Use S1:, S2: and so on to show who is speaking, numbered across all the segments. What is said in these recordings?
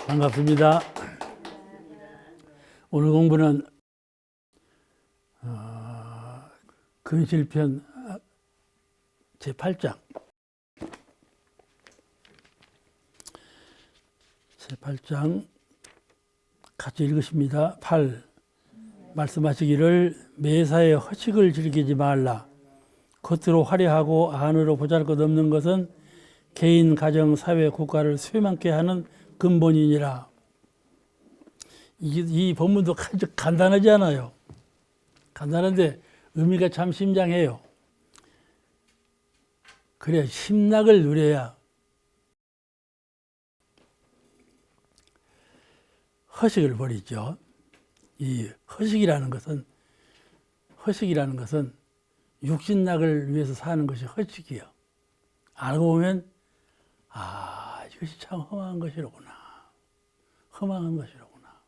S1: 반갑습니다. 오늘 공부는 근실편 제8장 같이 읽으십니다. 8. 말씀하시기를 매사에 허식을 즐기지 말라. 겉으로 화려하고 안으로 보잘것없는 것은 개인, 가정, 사회, 국가를 쇠망케 하는 근본이니라. 이 본문도 아주 간단하지 않아요. 간단한데 의미가 참 심장해요. 그래야 심락을 누려야 허식을 버리죠. 이 허식이라는 것은 육신락을 위해서 사는 것이 허식이요. 알고 보면 이것이 참 험한 것이로구나. 험한 것이로구나.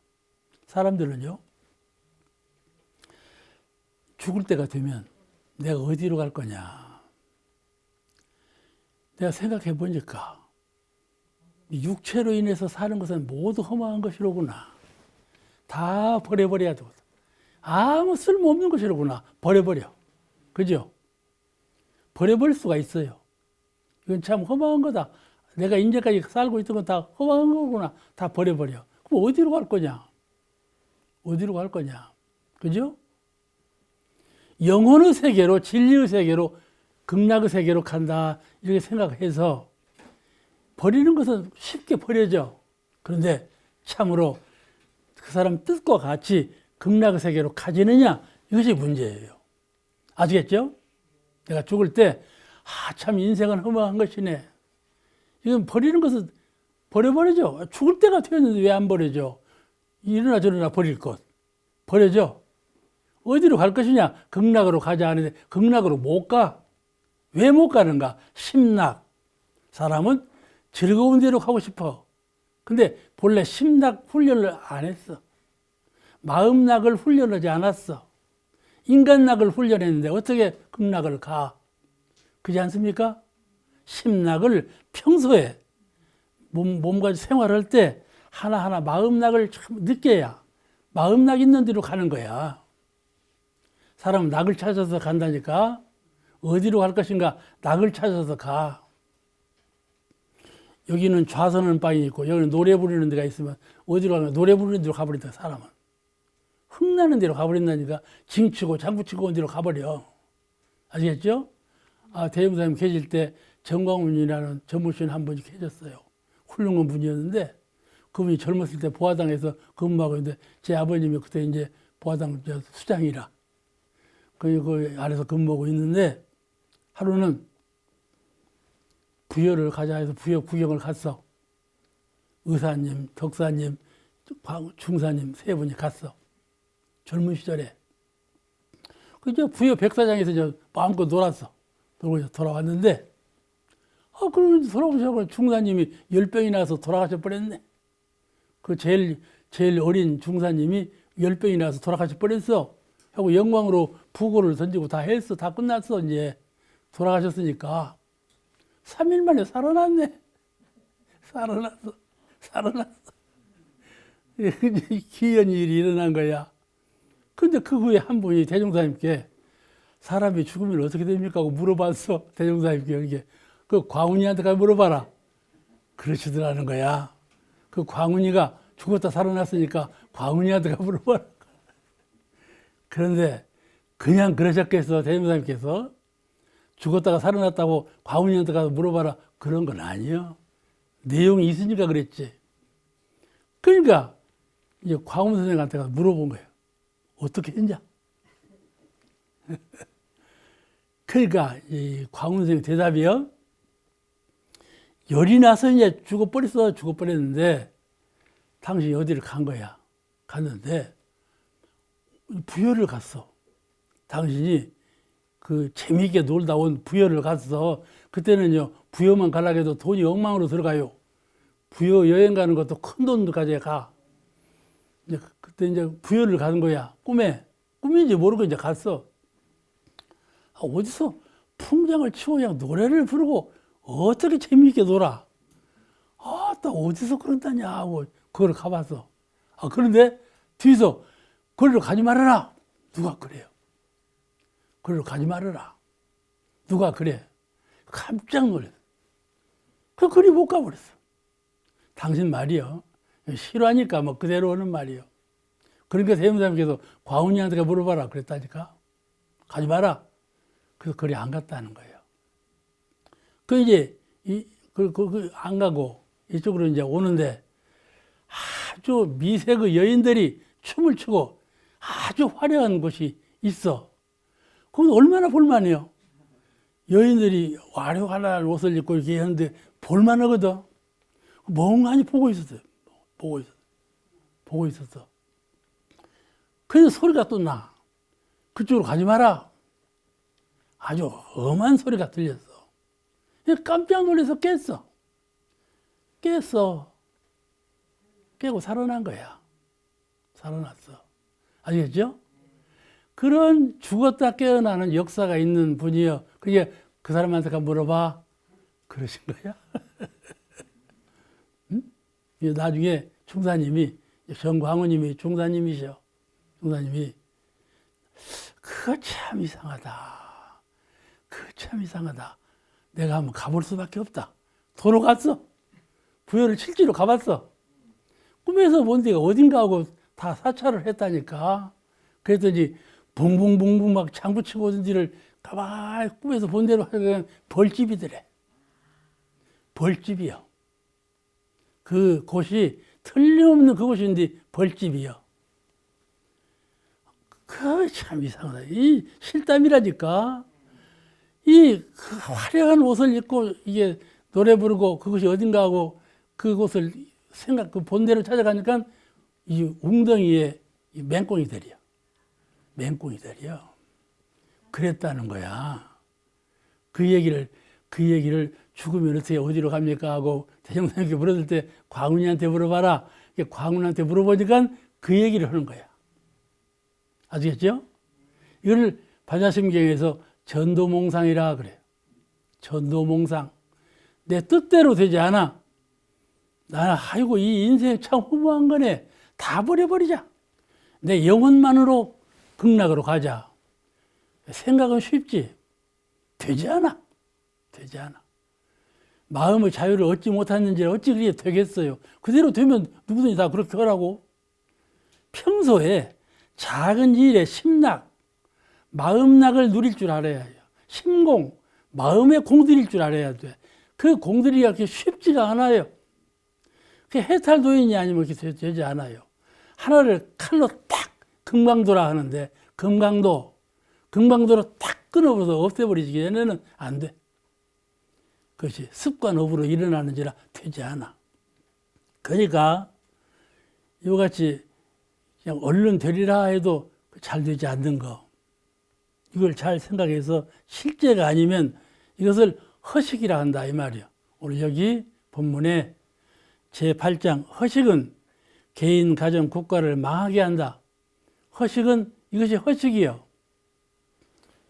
S1: 사람들은요, 죽을 때가 되면 내가 어디로 갈 거냐. 내가 생각해 보니까 육체로 인해서 사는 것은 모두 험한 것이로구나. 다 버려버려야 되거든. 아무 쓸모없는 것이로구나. 버려버려. 그죠? 버려버릴 수가 있어요. 이건 참 험한 거다. 내가 이제까지 살고 있던 건 다 험한 거구나. 다 버려버려. 그럼 어디로 갈 거냐? 어디로 갈 거냐? 그죠? 영혼의 세계로, 진리의 세계로, 극락의 세계로 간다. 이렇게 생각해서 버리는 것은 쉽게 버려져. 그런데 참으로 그 사람 뜻과 같이 극락의 세계로 가지느냐? 이것이 문제예요. 아시겠죠? 내가 죽을 때, 참 인생은 험한 것이네. 이건 버리는 것은 버려버리죠. 죽을 때가 되었는데 왜 안 버려져? 이러나 저러나 버릴 것. 버려져. 어디로 갈 것이냐? 극락으로 가자 하는데 극락으로 못 가. 왜 못 가는가? 심락. 사람은 즐거운 데로 가고 싶어. 근데 본래 심락 훈련을 안 했어. 마음락을 훈련하지 않았어. 인간락을 훈련했는데 어떻게 극락을 가? 그렇지 않습니까? 심락을 평소에 몸과 생활할 때 하나하나 마음락을 참 느껴야 마음락 있는 데로 가는 거야. 사람은 낙을 찾아서 간다니까. 어디로 갈 것인가? 낙을 찾아서 가. 여기는 좌선하는 방이 있고 여기는 노래 부르는 데가 있으면 어디로 가면 노래 부르는 데로 가버린다. 사람은 흥나는 데로 가버린다니까. 징치고 장구치고 온 데로 가버려. 아시겠죠? 대형사님 계실 때 정광훈이라는 전무신 한 분이 계셨어요. 훌륭한 분이었는데 그분이 젊었을 때 보화당에서 근무하고 있는데 제 아버님이 그때 이제 보화당 수장이라 그 안에서 근무하고 있는데 하루는 부여를 가자 해서 부여 구경을 갔어. 의사님, 덕사님, 중사님 세 분이 갔어. 젊은 시절에. 그저 부여 백사장에서 저 마음껏 놀았어. 놀고 돌아왔는데, 그러면 돌아오셔서 중사님이 열병이 나서 돌아가셔 버렸네. 그 제일 어린 중사님이 열병이 나서 돌아가셔 버렸어. 하고 영광으로 부고를 던지고 다 했어. 다 끝났어. 이제 돌아가셨으니까. 3일 만에 살아났네. 살아났어. 기이한 일이 일어난 거야. 근데 그 후에 한 분이 대종사님께 사람이 죽으면 어떻게 됩니까? 하고 물어봤어. 대종사님께 이게. 그 광훈이한테 가서 물어봐라. 그러시더라는 거야. 그 광훈이가 죽었다 살아났으니까 광훈이한테 가서 물어봐라. 그런데 그냥 그러셨겠어. 대종사님께서. 죽었다가 살아났다고 광훈이한테 가서 물어봐라. 그런 건 아니에요. 내용이 있으니까 그랬지. 그러니까 이제 광훈 선생한테 가서 물어본 거예요. 어떻게 했냐? 그러니까 이 광훈 선생 대답이요. 열이 나서 이제 죽어버렸는데 당신이 어디를 간 거야? 갔는데 부여를 갔어. 당신이 그 재미있게 놀다 온 부여를 갔어. 그때는요 부여만 가려고 해도 돈이 엉망으로 들어가요. 부여 여행 가는 것도 큰 돈까지 가. 이제 그때 이제 부여를 가는 거야. 꿈인지 모르고 이제 갔어. 어디서 풍장을 치고 그냥 노래를 부르고 어떻게 재미있게 놀아? 또 어디서 그런다냐 하고 그걸 가봤어. 그런데 뒤에서 거기로 가지 말아라. 누가 그래요? 거기로 가지 말아라. 누가 그래? 깜짝 놀랐어. 거리 못 가버렸어. 당신 말이요. 싫어하니까 뭐 그대로 오는 말이요. 그러니까 세무사님께서 과훈이한테 물어봐라 그랬다니까. 가지 마라. 그래서 거리 안 갔다는 거예요. 이제 안 가고 이쪽으로 이제 오는데 아주 미세 여인들이 춤을 추고 아주 화려한 곳이 있어. 거기 얼마나 볼만해요. 여인들이 화려한 옷을 입고 이렇게 하는데 볼만하거든. 멍하니 보고 있었어요. 보고 있었어. 그래서 소리가 또 나. 그쪽으로 가지 마라. 아주 엄한 소리가 들렸어. 깜짝 놀라서 깨고 살아난 거야. 살아났어. 아시겠죠? 그런 죽었다 깨어나는 역사가 있는 분이요. 그게 그 사람한테 가 물어봐. 그러신 거야? 응? 나중에 중사님이, 정광우님이 중사님이셔. 중사님이, 그거 참 이상하다. 내가 한번 가볼 수밖에 없다. 도로 갔어. 부여를 실제로 가봤어. 꿈에서 본 데가 어딘가 하고 다 사찰을 했다니까. 그랬더니 붕붕붕붕 막 장구 치고 오던 데를 가만히 꿈에서 본 대로 하면 벌집이더래. 벌집이요. 그 곳이 틀림없는 그곳인데 벌집이요. 그 참 이상하다. 이 실담이라니까. 그 화려한 옷을 입고 이게 노래 부르고 그것이 어딘가 하고 그곳을 그 본대로 찾아가니까 이 웅덩이에 맹꽁이들이요. 그랬다는 거야. 그 얘기를 죽으면 어떻게 어디로 갑니까 하고 대종사님께 물었을 때 광훈이한테 물어봐라. 광훈한테 물어보니까 그 얘기를 하는 거야. 아시겠죠? 이걸 반야심경에서 전도몽상이라 그래요. 전도몽상. 내 뜻대로 되지 않아. 나는 아이고 이 인생 참 허무한 거네. 다 버려버리자. 내 영혼만으로 극락으로 가자. 생각은 쉽지. 되지 않아. 마음의 자유를 얻지 못했는지 어찌 그게 되겠어요. 그대로 되면 누구든지 다 그렇게 하라고. 평소에 작은 일에 심락, 마음락을 누릴 줄 알아야 해요. 심공, 마음에 공들일 줄 알아야 돼. 그 공들이기가 그렇게 쉽지가 않아요. 그 해탈도인이 아니면 그렇게 되지 않아요. 하나를 칼로 딱 금강도라 하는데 금강도로 딱 끊어버려서 없애버리기 전에는 안 돼. 그것이 습관업으로 일어나는지라 되지 않아. 그러니까 이같이 그냥 얼른 되리라 해도 잘 되지 않는 거. 이걸 잘 생각해서 실제가 아니면 이것을 허식이라 한다 이 말이요. 오늘 여기 본문에 제8장 허식은 개인, 가정, 국가를 망하게 한다. 허식은 이것이 허식이요.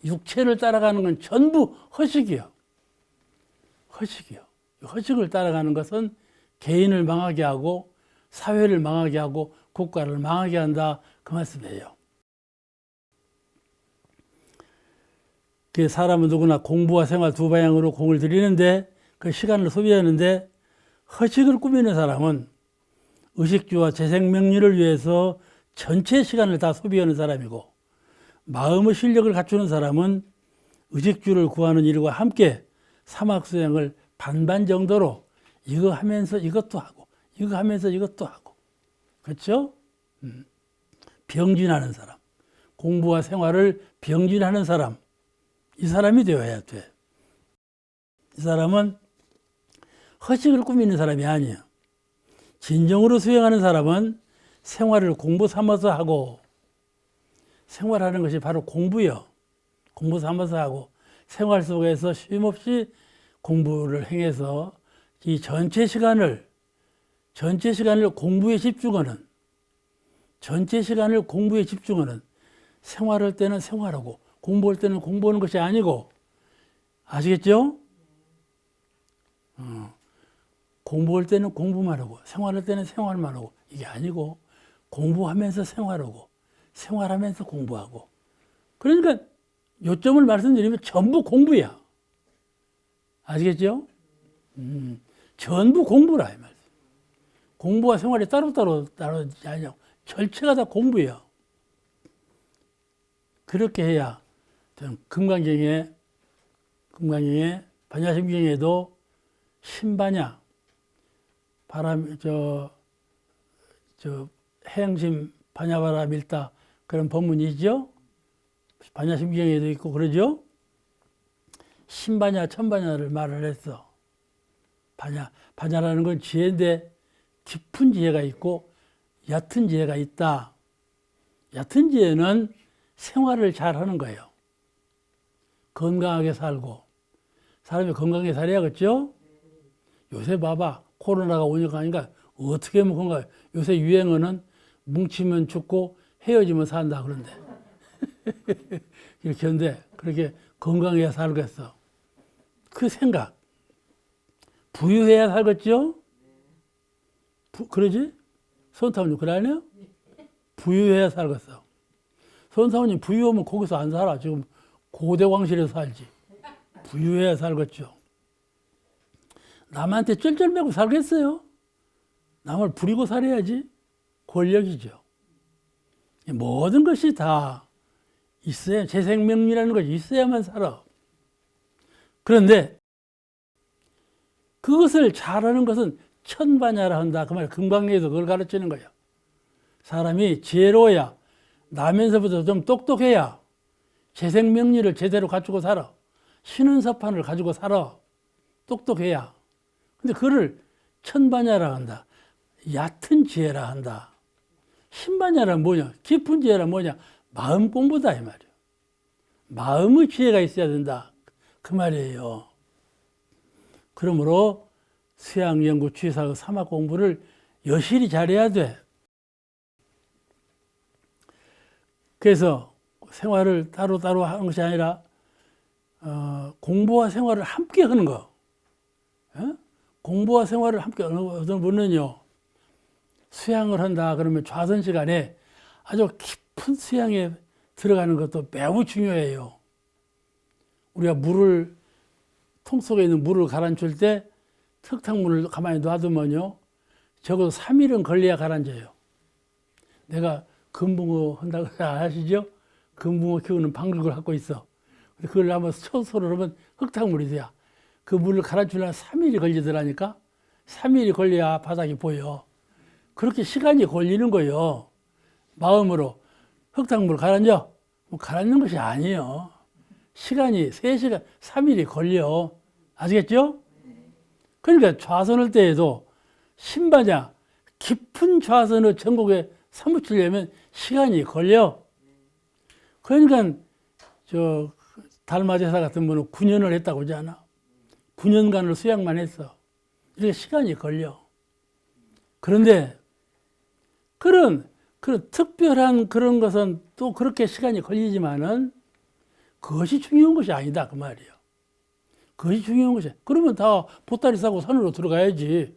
S1: 육체를 따라가는 건 전부 허식이요. 허식을 따라가는 것은 개인을 망하게 하고 사회를 망하게 하고 국가를 망하게 한다. 그 말씀이에요. 그 사람은 누구나 공부와 생활 두 방향으로 공을 들이는데 그 시간을 소비하는데 허식을 꾸미는 사람은 의식주와 재생명리를 위해서 전체 시간을 다 소비하는 사람이고 마음의 실력을 갖추는 사람은 의식주를 구하는 일과 함께 사막수행을 반반 정도로 이거 하면서 이것도 하고 이거 하면서 이것도 하고 그렇죠? 병진하는 사람, 공부와 생활을 병진하는 사람, 이 사람이 되어야 돼. 이 사람은 허식을 꾸미는 사람이 아니에요. 진정으로 수행하는 사람은 생활을 공부 삼아서 하고 생활하는 것이 바로 공부요. 공부 삼아서 하고 생활 속에서 쉼없이 공부를 행해서 이 전체 시간을 공부에 집중하는 생활할 때는 생활하고 공부할 때는 공부하는 것이 아니고 아시겠죠? 공부할 때는 공부만 하고 생활할 때는 생활만 하고 이게 아니고 공부하면서 생활하고 생활하면서 공부하고 그러니까 요점을 말씀드리면 전부 공부야. 아시겠죠? 전부 공부라 이 말이야. 공부와 생활이 따로따로 아니고 전체가 다 공부예요. 그렇게 해야 금강경에 반야심경에도 신반야 바람 해양심 반야바람 일다 그런 법문이 있죠. 반야심경에도 있고 그러죠. 신반야 천반야를 말을 했어. 반야라는 건 지혜인데 깊은 지혜가 있고 얕은 지혜가 있다. 얕은 지혜는 생활을 잘 하는 거예요. 건강하게 살고 사람이 건강하게 살아야겠죠. 요새 봐봐 코로나가 오니까 하니까 어떻게 하면 건강해. 요새 유행어는 뭉치면 죽고 헤어지면 산다 그런데 이렇게 하는데 그렇게 건강해야 살겠어. 그 생각 부유해야 살겠죠. 그러지? 손타운님 그래 아니에요? 부유해야 살겠어. 손타운님 부유하면 거기서 안 살아. 지금 고대왕실에서 살지. 부유해야 살겠죠. 남한테 쩔쩔매고 살겠어요? 남을 부리고 살아야지. 권력이죠. 모든 것이 다 있어야, 재생명이라는 것이 있어야만 살아. 그런데 그것을 잘하는 것은 천반야라 한다. 그 말, 금강경에도 그걸 가르치는 거예요. 사람이 지혜로워야, 나면서부터 좀 똑똑해야 재생명리를 제대로 갖추고 살아. 신은사판을 가지고 살아. 똑똑해야. 근데 그거를 천반야라 한다. 얕은 지혜라 한다. 신반야란 뭐냐? 깊은 지혜란 뭐냐? 마음 공부다 이 말이에요. 마음의 지혜가 있어야 된다. 그 말이에요. 그러므로 수양, 연구, 취사, 사막 공부를 여실히 잘해야 돼. 그래서 생활을 따로따로 하는 것이 아니라 공부와 생활을 함께 하는 거. 공부와 생활을 함께 어떤 분은요. 수양을 한다 그러면 좌선 시간에 아주 깊은 수양에 들어가는 것도 매우 중요해요. 우리가 물을 통 속에 있는 물을 가라앉힐 때 석탕물을 가만히 놔두면요. 적어도 3일은 걸려야 가라앉아요. 내가 금붕어 한다고 아시죠? 금붕어 키우는 방식을 갖고 있어. 그걸 한번 초소를 하면 흙탕물이 돼야. 그 물을 가라앉히려면 3일이 걸리더라니까. 3일이 걸려야 바닥이 보여. 그렇게 시간이 걸리는 거예요. 마음으로 흙탕물을 가라앉아. 뭐 가라앉는 것이 아니에요. 시간이 3시간, 3일이 걸려. 아시겠죠? 그러니까 좌선할 때에도 신반야, 깊은 좌선을 전국에 사무치려면 시간이 걸려. 그러니까 달마제사 같은 분은 9년을 했다고 하지 않아? 9년간을 수양만 했어. 이렇게 시간이 걸려. 그런데 그런 특별한 그런 것은 또 그렇게 시간이 걸리지만은 그것이 중요한 것이 아니다 그 말이에요. 그것이 중요한 것이. 그러면 다 보따리 싸고 산으로 들어가야지.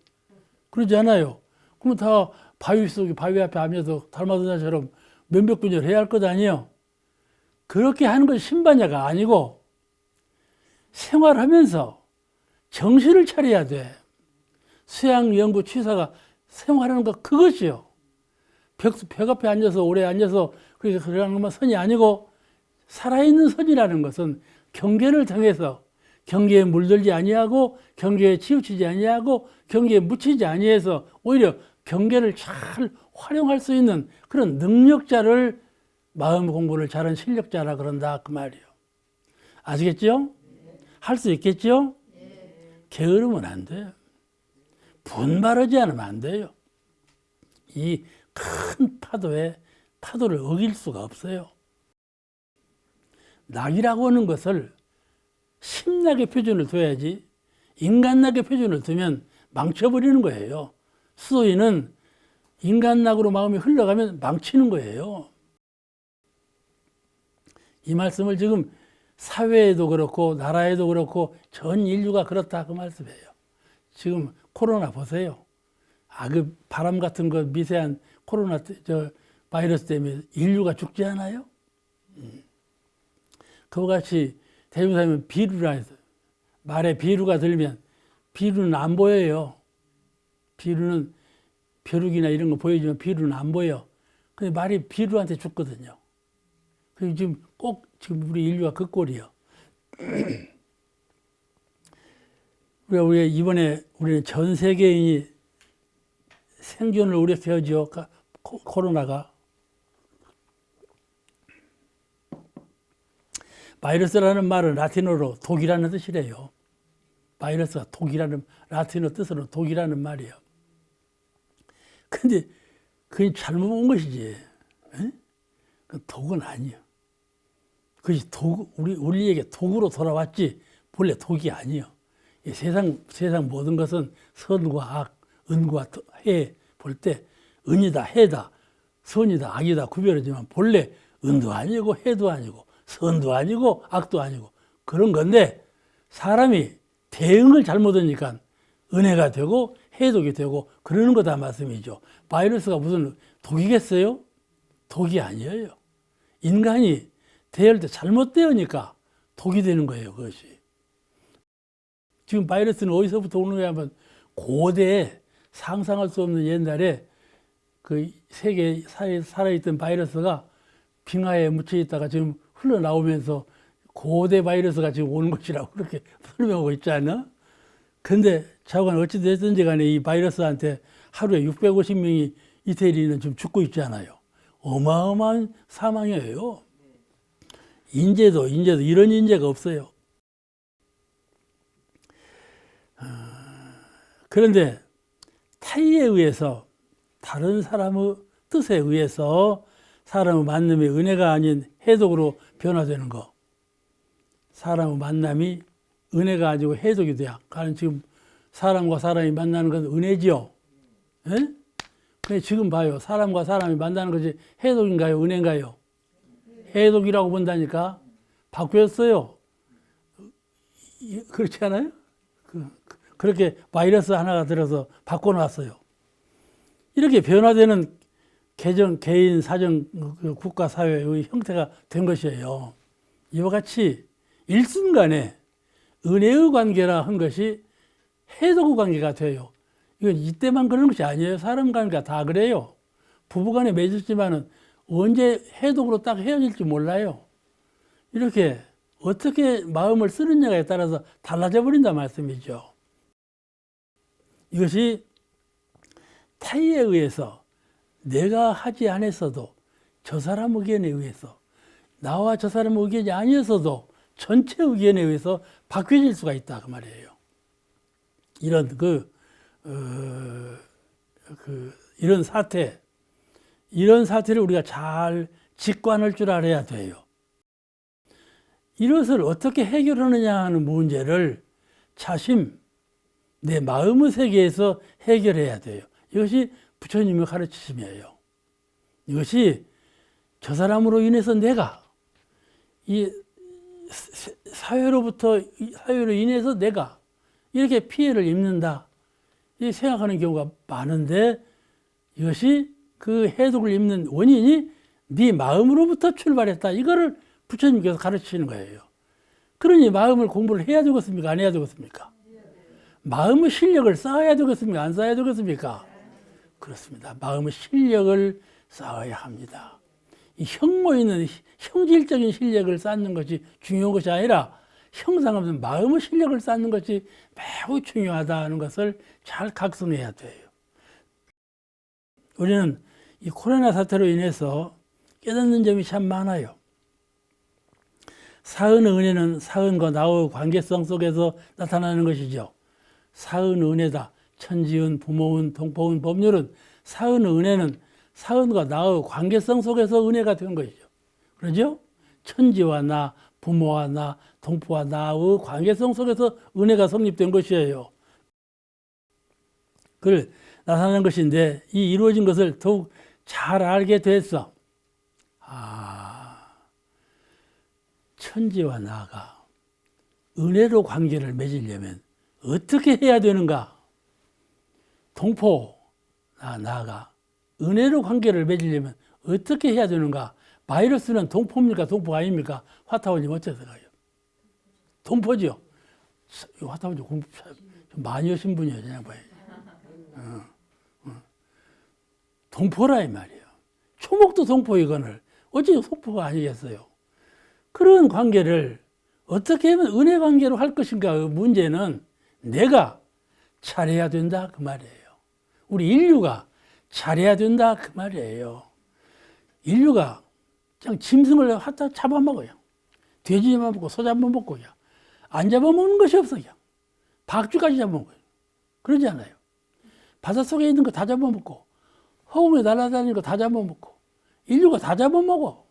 S1: 그러지 않아요. 그러면 다 바위 앞에 앉아서 달마도자처럼 몇백 분을 해야 할 것 아니에요. 그렇게 하는 것이 신반야가 아니고 생활하면서 정신을 차려야 돼. 수양, 연구, 취사가 생활하는 것 그것이요. 벽 앞에 앉아서 오래 앉아서 그렇게 그러는 것만 선이 아니고 살아있는 선이라는 것은 경계를 통해서 경계에 물들지 아니하고 경계에 치우치지 아니하고 경계에 묻히지 아니해서 오히려 경계를 잘 활용할 수 있는 그런 능력자를 마음 공부를 잘한 실력자라 그런다 그 말이에요. 아시겠죠? 할 수 있겠죠? 게으르면 안 돼요. 분발하지 않으면 안 돼요. 이 큰 파도에 파도를 어길 수가 없어요. 낙이라고 하는 것을 심락의 표준을 둬야지 인간낙의 표준을 두면 망쳐버리는 거예요. 수도인은 인간낙으로 마음이 흘러가면 망치는 거예요. 이 말씀을 지금 사회에도 그렇고 나라에도 그렇고 전 인류가 그렇다 그 말씀이에요. 지금 코로나 보세요. 그 바람 같은 거 미세한 코로나 바이러스 때문에 인류가 죽지 않아요? 그와 같이 대명사면 비루라 해서 말에 비루가 들면 비루는 안 보여요. 비루는 벼룩이나 이런 거 보여주면 비루는 안 보여. 근데 말이 비루한테 죽거든요. 그리고 지금 꼭 지금 우리 인류가 그 꼴이요. 우리가 이번에 우리는 전 세계인이 생존을 우려해야죠. 코로나가. 바이러스라는 말은 라틴어로 독이라는 뜻이래요. 바이러스가 독이라는 라틴어 뜻으로 독이라는 말이에요. 근데 그게 잘못 본 것이지. 그 독은 아니에요. 그것이 우리에게 독으로 돌아왔지 본래 독이 아니에요. 세상 모든 것은 선과 악, 은과 해 볼 때 은이다, 해다, 선이다, 악이다 구별하지만 본래 은도 아니고 해도 아니고 선도 아니고 악도 아니고 그런 건데 사람이 대응을 잘못하니까 은혜가 되고 해독이 되고 그러는 거다 말씀이죠. 바이러스가 무슨 독이겠어요? 독이 아니에요. 인간이 대할 때 잘못 대으니까 독이 되는 거예요. 그것이. 지금 바이러스는 어디서부터 오는 거야 하면 고대에 상상할 수 없는 옛날에 그 세계 사이에 살아있던 바이러스가 빙하에 묻혀 있다가 지금 흘러나오면서 고대 바이러스가 지금 오는 것이라고 그렇게 설명하고 있지 않나? 근데 자관 어찌됐든지 간에 이 바이러스한테 하루에 650명이 이태리는 지금 죽고 있지 않아요. 어마어마한 사망이에요. 인재도 이런 인재가 없어요. 그런데 타의에 의해서 다른 사람의 뜻에 의해서 사람의 만남이 은혜가 아닌 해독으로 변화되는 거. 사람의 만남이 은혜가 아니고 해독이 돼야. 가는 지금 사람과 사람이 만나는 건 은혜지요. 예? 근데 지금 봐요. 사람과 사람이 만나는 것이 해독인가요? 은혜인가요? 해독이라고 본다니까. 바뀌었어요. 그렇지 않아요? 그렇게 바이러스 하나가 들어서 바꿔놨어요. 이렇게 변화되는 개인, 사정, 국가, 사회의 형태가 된 것이에요. 이와 같이 일순간에 은혜의 관계라 한 것이 해독의 관계가 돼요. 이건 이때만 그런 것이 아니에요. 사람 관계가 다 그래요. 부부간에 맺었지만은 언제 해독으로 딱 헤어질지 몰라요. 이렇게 어떻게 마음을 쓰느냐에 따라서 달라져 버린다 말씀이죠. 이것이 타의에 의해서 내가 하지 않았어도 저 사람 의견에 의해서 나와 저 사람 의견이 아니었어도 전체 의견에 의해서 바뀌어질 수가 있다 그 말이에요. 이런 이런 사태를 우리가 잘 직관할 줄 알아야 돼요. 이것을 어떻게 해결하느냐 하는 문제를 차심 내 마음의 세계에서 해결해야 돼요. 이것이 부처님의 가르치심이에요. 이것이 저 사람으로 인해서 내가 이 사회로 인해서 내가 이렇게 피해를 입는다. 이 생각하는 경우가 많은데 이것이 그 해독을 입는 원인이 네 마음으로부터 출발했다. 이거를 부처님께서 가르치시는 거예요. 그러니 마음을 공부를 해야 되겠습니까? 안 해야 되겠습니까? 마음의 실력을 쌓아야 되겠습니까? 안 쌓아야 되겠습니까? 그렇습니다. 마음의 실력을 쌓아야 합니다. 이 형모 있는 형질적인 실력을 쌓는 것이 중요한 것이 아니라 형상 없는 마음의 실력을 쌓는 것이 매우 중요하다는 것을 잘 각성해야 돼요. 우리는 이 코로나 사태로 인해서 깨닫는 점이 참 많아요. 사은의 은혜는 사은과 나의 관계성 속에서 나타나는 것이죠. 사은의 은혜다. 천지은, 부모은, 동포은, 법률은 사은의 은혜는 사은과 나의 관계성 속에서 은혜가 된 것이죠. 그러죠? 천지와 나, 부모와 나, 동포와 나의 관계성 속에서 은혜가 성립된 것이에요. 그걸 나타나는 것인데 이 이루어진 것을 더욱 잘 알게 됐어. 천지와 나가 은혜로 관계를 맺으려면 어떻게 해야 되는가? 동포, 나아가 은혜로 관계를 맺으려면 어떻게 해야 되는가? 바이러스는 동포입니까? 동포가 아닙니까? 화타원님 어째서 가요? 동포죠. 화타원님 공부 좀 많이 하신 분이에요. 그냥 봐요. 동포라 이 말이에요. 초목도 동포 이거는 어째 동포가 아니겠어요? 그런 관계를 어떻게 하면 은혜 관계로 할 것인가? 그 문제는 내가 잘해야 된다 그 말이에요. 우리 인류가 잘해야 된다 그 말이에요. 인류가 그냥 짐승을 갖다 잡아먹어요. 돼지 잡아먹고 소 잡아먹고 안 잡아먹는 것이 없어요. 박쥐까지 잡아먹어요. 그러지 않아요. 바닷속에 있는 거 다 잡아먹고 허공에 날아다니는 거 다 잡아먹고 인류가 다 잡아먹어.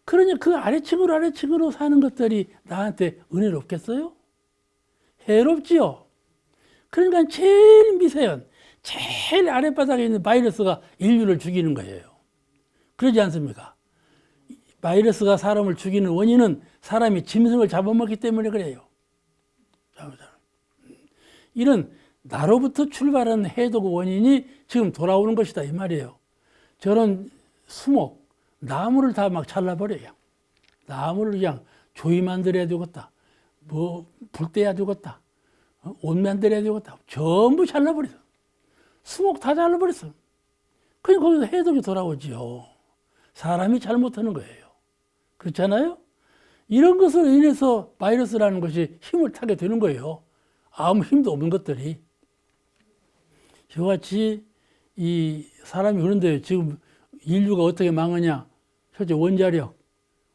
S1: 그러니 그 아래층으로 사는 것들이 나한테 은혜롭겠어요? 해롭지요. 그러니까 제일 미세한 제일 아랫바닥에 있는 바이러스가 인류를 죽이는 거예요. 그러지 않습니까? 바이러스가 사람을 죽이는 원인은 사람이 짐승을 잡아먹기 때문에 그래요. 이런 나로부터 출발한 해독 원인이 지금 돌아오는 것이다 이 말이에요. 저런 수목, 나무를 다 막 잘라버려요. 나무를 그냥 조이 만들어야 되겠다. 불 떼야 되겠다. 옷 만들어야 되겠다. 전부 잘라버렸어. 수목 다 잘라버렸어. 그러니까 거기서 해독이 돌아오지요. 사람이 잘못하는 거예요. 그렇잖아요? 이런 것으로 인해서 바이러스라는 것이 힘을 타게 되는 거예요. 아무 힘도 없는 것들이. 저같이 이 사람이 그런데 지금 인류가 어떻게 망하냐? 실제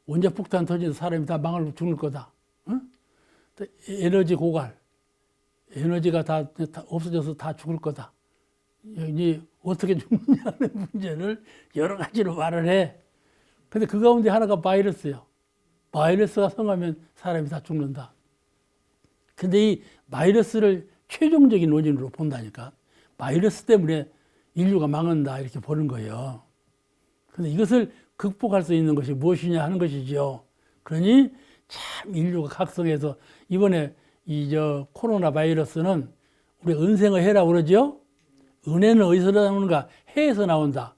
S1: 원자폭탄 터지는 사람이 다 망하고 죽을 거다. 응? 에너지 고갈, 에너지가 다 없어져서 다 죽을 거다. 이제 어떻게 죽느냐는 문제를 여러 가지로 말을 해. 근데 그 가운데 하나가 바이러스예요. 바이러스가 성하면 사람이 다 죽는다. 근데 이 바이러스를 최종적인 원인으로 본다니까. 바이러스 때문에 인류가 망한다 이렇게 보는 거예요. 근데 이것을 극복할 수 있는 것이 무엇이냐 하는 것이죠. 그러니 참 인류가 각성해서 이번에 코로나 바이러스는 우리가 은생의 해라고 그러죠. 은혜는 어디서 나오는가? 해에서 나온다.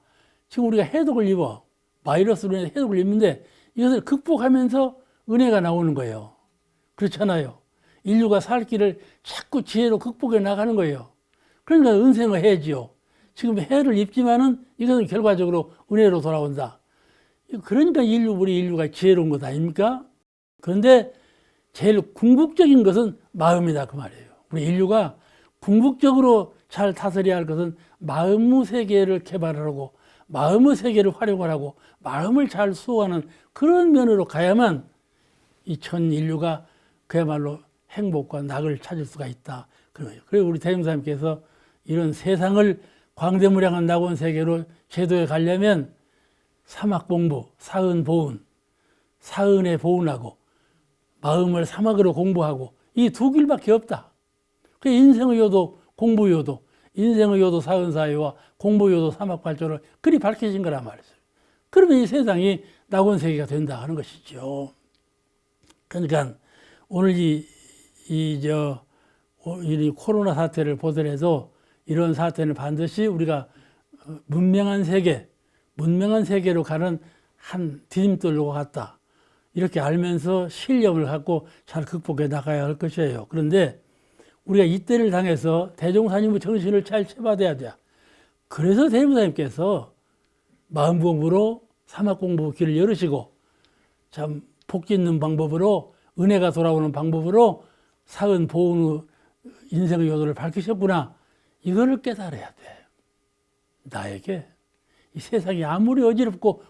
S1: 지금 우리가 해독을 입어. 바이러스로 인해서 해독을 입는데 이것을 극복하면서 은혜가 나오는 거예요. 그렇잖아요. 인류가 살 길을 자꾸 지혜로 극복해 나가는 거예요. 그러니까 은생의 해지요. 지금 해를 입지만은 이것은 결과적으로 은혜로 돌아온다. 그러니까 우리 인류가 지혜로운 것 아닙니까? 그런데 제일 궁극적인 것은 마음이다 그 말이에요. 우리 인류가 궁극적으로 잘 다스려야 할 것은 마음의 세계를 개발하고 마음의 세계를 활용을 하고 마음을 잘 수호하는 그런 면으로 가야만 이 전 인류가 그야말로 행복과 낙을 찾을 수가 있다. 그리고 우리 대종사님께서 이런 세상을 광대무량한 낙원 세계로 제도에 가려면 사막공부, 사은보은, 사은에 보은하고 마음을 사막으로 공부하고 이 두 길밖에 없다. 그 인생의 요도, 공부 요도, 인생의 요도 사은사회와 공부 요도 사막발전을 그리 밝혀진 거란 말이죠. 그러면 이 세상이 낙원 세계가 된다 하는 것이죠. 그러니까 오늘 이 코로나 사태를 보더라도 이런 사태는 반드시 우리가 문명한 세계로 가는 한 디딤돌과 같다. 이렇게 알면서 신념을 갖고 잘 극복해 나가야 할 것이에요. 그런데 우리가 이때를 당해서 대종사님의 정신을 잘 채받아야 돼. 그래서 대종사님께서 마음 공부로 사막 공부 길을 열으시고 참 복지 있는 방법으로 은혜가 돌아오는 방법으로 사은 보은 인생의 요도를 밝히셨구나. 이거를 깨달아야 돼. 나에게 이 세상이 아무리 어지럽고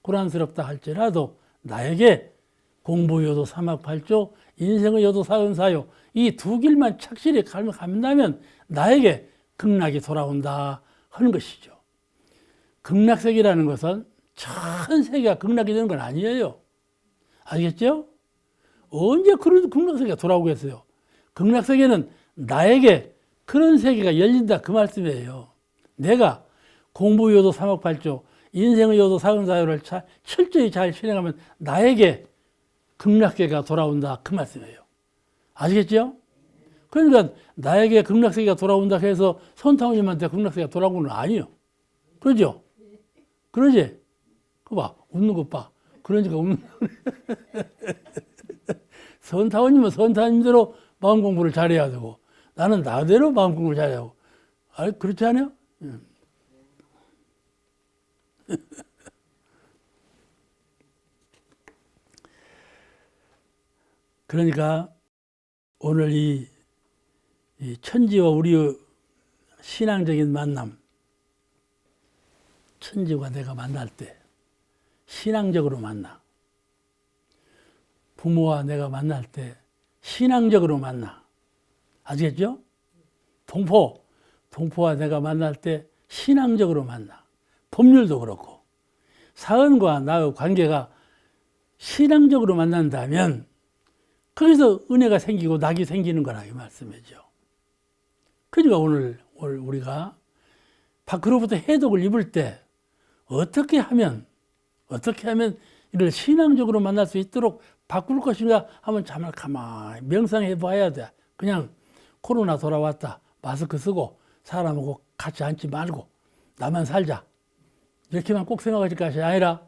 S1: 고난스럽다 할지라도 나에게 공부 요도 사막 발조, 인생의 요도 사은 사요 이 두 길만 착실히 간다면 나에게 극락이 돌아온다 하는 것이죠. 극락세계라는 것은 전 세계가 극락이 되는 건 아니에요. 알겠죠? 언제 그런 극락세계가 돌아오겠어요? 극락세계는 나에게 그런 세계가 열린다 그 말씀이에요. 내가 공부 요도 사막 발조, 인생의 요도 사은 사요를 철저히 잘 실행하면 나에게 극락세계가 돌아온다 그 말씀이에요. 아시겠죠? 그러니까 나에게 극락세계가 돌아온다 해서 선타오님한테 극락세계가 돌아오는 건 아니에요. 그러죠? 그러지? 그거 봐. 웃는 것 봐. 그러니까 웃는 선타오님은 선타오님대로 마음 공부를 잘해야 되고 나는 나대로 마음 공부를 잘해야 하고. 아, 그렇지 않아요? 그러니까 오늘 이 천지와 우리의 신앙적인 만남, 천지와 내가 만날 때 신앙적으로 만나. 부모와 내가 만날 때 신앙적으로 만나. 아시겠죠? 동포와 내가 만날 때 신앙적으로 만나. 법률도 그렇고 사은과 나의 관계가 신앙적으로 만난다면 거기서 은혜가 생기고 낙이 생기는 거라 이 말씀이죠. 그러니까 오늘 우리가 밖으로부터 해독을 입을 때 어떻게 하면 이를 신앙적으로 만날 수 있도록 바꿀 것인가 한번 잠을 가만히 명상해 봐야 돼. 그냥 코로나 돌아왔다. 마스크 쓰고 사람하고 같이 앉지 말고 나만 살자. 이렇게만 꼭 생각하실 것이 아니라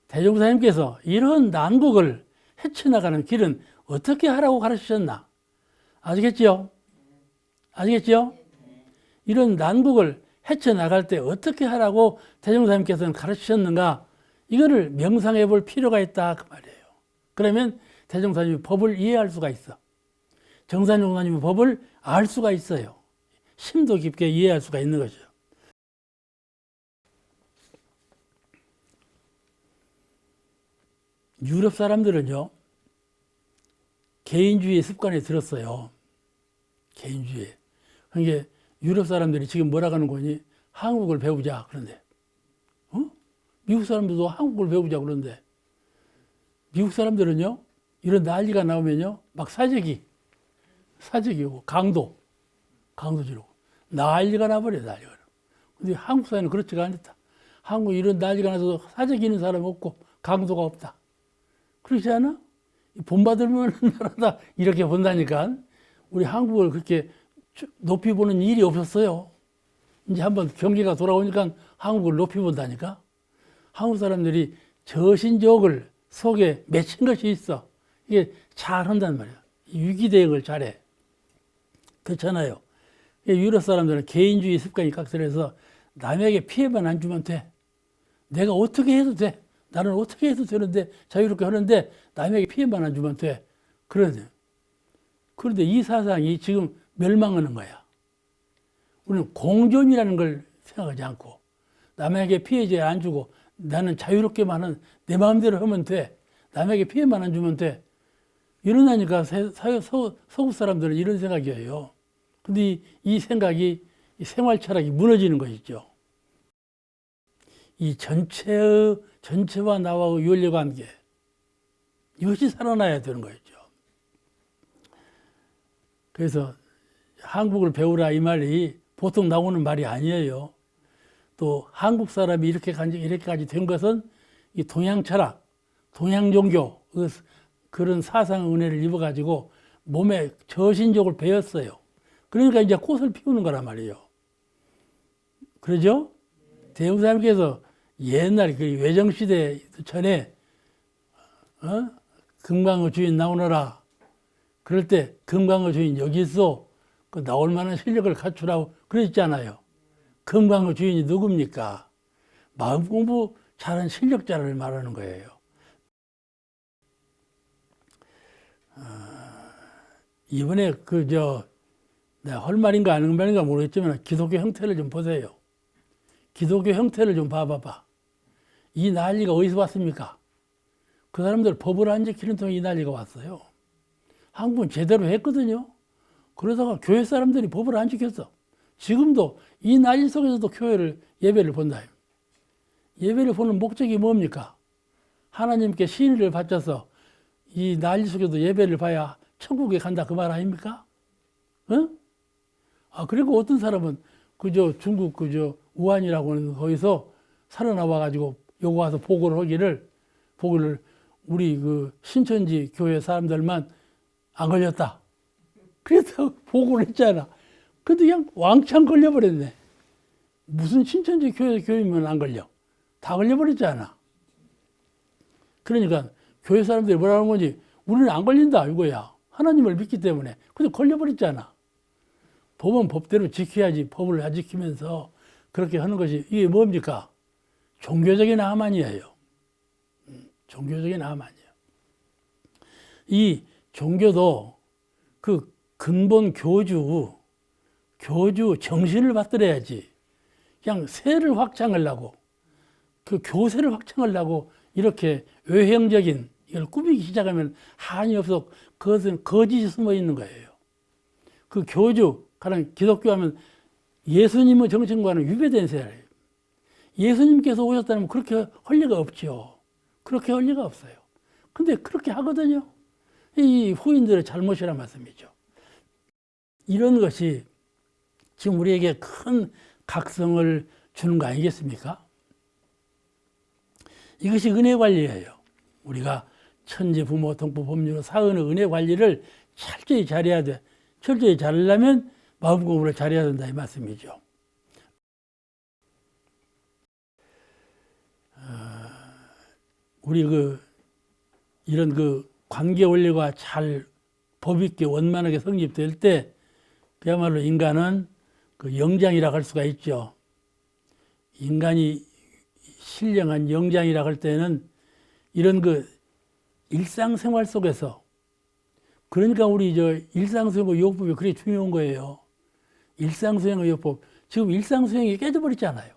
S1: 대종사님께서 이런 난국을 헤쳐나가는 길은 어떻게 하라고 가르치셨나? 아시겠지요? 이런 난국을 헤쳐나갈 때 어떻게 하라고 대종사님께서는 가르치셨는가? 이거를 명상해 볼 필요가 있다 그 말이에요. 그러면 대종사님이 법을 이해할 수가 있어. 정산용사님이 법을 알 수가 있어요. 심도 깊게 이해할 수가 있는 거죠. 유럽 사람들은요, 개인주의 습관에 들었어요. 개인주의. 그러니까 유럽 사람들이 지금 뭐라고 하는 거니? 한국을 배우자 그런데. 미국 사람들도 한국을 배우자 그러는데 미국 사람들은요 이런 난리가 나오면요 막 사재기고 강도 지르고 난리가 나버려요. 난리가. 근데 한국 사회는 그렇지가 않다. 한국 이런 난리가 나서 사재기는 사람이 없고 강도가 없다. 그렇지 않아? 본받을 만한 나라다 이렇게 본다니까. 우리 한국을 그렇게 높이 보는 일이 없었어요. 이제 한번 경기가 돌아오니까 한국을 높이 본다니까. 한국 사람들이 저신족을 속에 맺힌 것이 있어. 이게 잘한단 말이야. 위기 대응을 잘해. 그렇잖아요. 유럽 사람들은 개인주의 습관이 각설해서 남에게 피해만 안 주면 돼. 내가 어떻게 해도 돼. 나는 어떻게 해도 되는데 자유롭게 하는데 남에게 피해만 안 주면 돼. 그런데 이 사상이 지금 멸망하는 거야. 우리는 공존이라는 걸 생각하지 않고 남에게 피해자 안 주고 나는 자유롭게만 하는 내 마음대로 하면 돼. 남에게 피해만 안 주면 돼. 이러니까 서구 사람들은 이런 생각이에요. 근데 이 생각이 이 생활 철학이 무너지는 것이죠. 이 전체와 나와의 윤리관계 이것이 살아나야 되는 것이죠. 그래서 한국을 배우라 이 말이 보통 나오는 말이 아니에요. 또 한국 사람이 이렇게까지 된 것은 이 동양 철학, 동양 종교 그런 사상 은혜를 입어가지고 몸에 저신족을 배웠어요. 그러니까 이제 꽃을 피우는 거란 말이에요. 그러죠? 대웅사님께서 옛날 그 외정시대 전에 금강의 주인 나오너라. 그럴 때 금강의 주인 여기 있어. 그 나올 만한 실력을 갖추라고 그랬잖아요. 금강의 주인이 누굽니까? 마음 공부 잘한 실력자를 말하는 거예요. 이번에 내가 할 말인가 안 할 말인가 모르겠지만 기독교 형태를 좀 보세요. 기독교 형태를 좀 봐봐봐. 이 난리가 어디서 왔습니까? 그 사람들 법을 안 지키는 통에 이 난리가 왔어요. 한국은 제대로 했거든요. 그러다가 교회 사람들이 법을 안 지켰어. 지금도 이 난리 속에서도 예배를 본다. 예배를 보는 목적이 뭡니까? 하나님께 신의를 바쳐서 이 난리 속에도 예배를 봐야 천국에 간다 그 말 아닙니까? 그리고 어떤 사람은 중국 우한이라고 하는 거기서 살아나와가지고 요거 와서 보고를 우리 신천지 교회 사람들만 안 걸렸다. 그래서 보고를 했잖아. 근데 그냥 왕창 걸려버렸네. 무슨 신천지 교회면 안 걸려. 다 걸려버렸잖아. 그러니까 교회 사람들이 뭐라는 건지 우리는 안 걸린다 이거야. 하나님을 믿기 때문에. 근데 걸려버렸잖아. 법은 법대로 지켜야지. 법을 안 지키면서 그렇게 하는 것이 이게 뭡니까? 종교적인 암만이에요. 종교적인 암만이에요. 이 종교도 그 근본 교주 정신을 받들어야지. 그냥 세를 확장하려고, 그 교세를 확장하려고 이렇게 외형적인 이걸 꾸미기 시작하면 한이 없어. 그것은 거짓이 숨어 있는 거예요. 그 교주, 가령 기독교 하면 예수님의 정신과는 위배된 세예요. 예수님께서 오셨다면 그렇게 할 리가 없죠. 그렇게 할 리가 없어요. 근데 그렇게 하거든요. 이 후인들의 잘못이란 말씀이죠. 이런 것이 지금 우리에게 큰 각성을 주는 거 아니겠습니까? 이것이 은혜 관리예요. 우리가 천지, 부모, 동포, 법률, 사은의 은혜 관리를 철저히 잘해야 돼. 철저히 잘하려면 마음 공부를 잘해야 된다 이 말씀이죠. 우리 이런 관계 원리가 잘 법있게 원만하게 성립될 때 그야말로 인간은 그 영장이라고 할 수가 있죠. 인간이 신령한 영장이라고 할 때는 이런 일상생활 속에서, 그러니까 우리 일상수행의 요법이 그렇게 중요한 거예요. 일상수행의 요법. 지금 일상수행이 깨져버렸잖아요.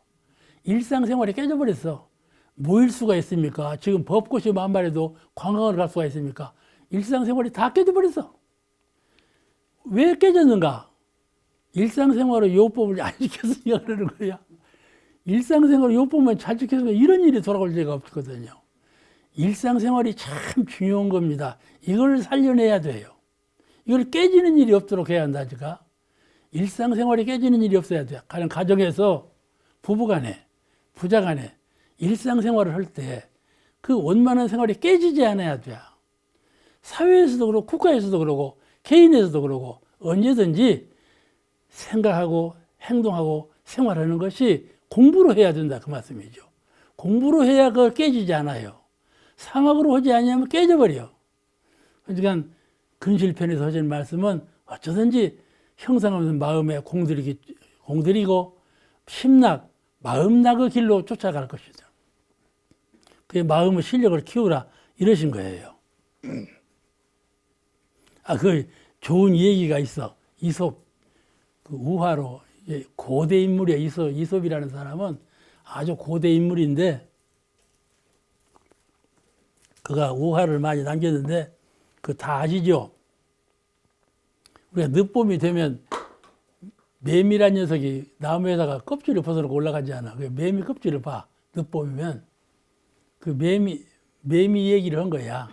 S1: 일상생활이 깨져버렸어. 뭐일 수가 있습니까? 지금 벚꽃이 만발해도 관광을 갈 수가 있습니까? 일상생활이 다 깨져버렸어. 왜 깨졌는가? 일상생활의 요법을 안 지켰으니까 그러는 거야. 일상생활의 요법만 잘 지켰으면 이런 일이 돌아올 리가 없거든요. 일상생활이 참 중요한 겁니다. 이걸 살려내야 돼요. 이걸 깨지는 일이 없도록 해야 한다, 제가. 일상생활이 깨지는 일이 없어야 돼요. 가령 가정에서 부부간에, 부자간에 일상생활을 할 때 그 원만한 생활이 깨지지 않아야 돼요. 사회에서도 그렇고 국가에서도 그러고 개인에서도 그러고 언제든지 생각하고 행동하고 생활하는 것이 공부로 해야 된다 그 말씀이죠. 공부로 해야 그걸 깨지지 않아요. 상학으로 하지 않으면 깨져버려. 그러니까 근실편에서 하신 말씀은 어쩌든지 형상하면서 마음에 공들이고 심락, 마음락의 길로 쫓아갈 것이다. 그 마음의 실력을 키우라 이러신 거예요. 그 좋은 얘기가 있어. 이솝, 그 우화로 고대 인물이야. 이솝이라는 사람은 아주 고대 인물인데 그가 우화를 많이 남겼는데 그 다 아시죠? 우리가 늦봄이 되면 매미란 녀석이 나무에다가 껍질을 벗어놓고 올라가지 않아. 그 매미 껍질을 봐. 늦봄이면 그 매미 얘기를 한 거야.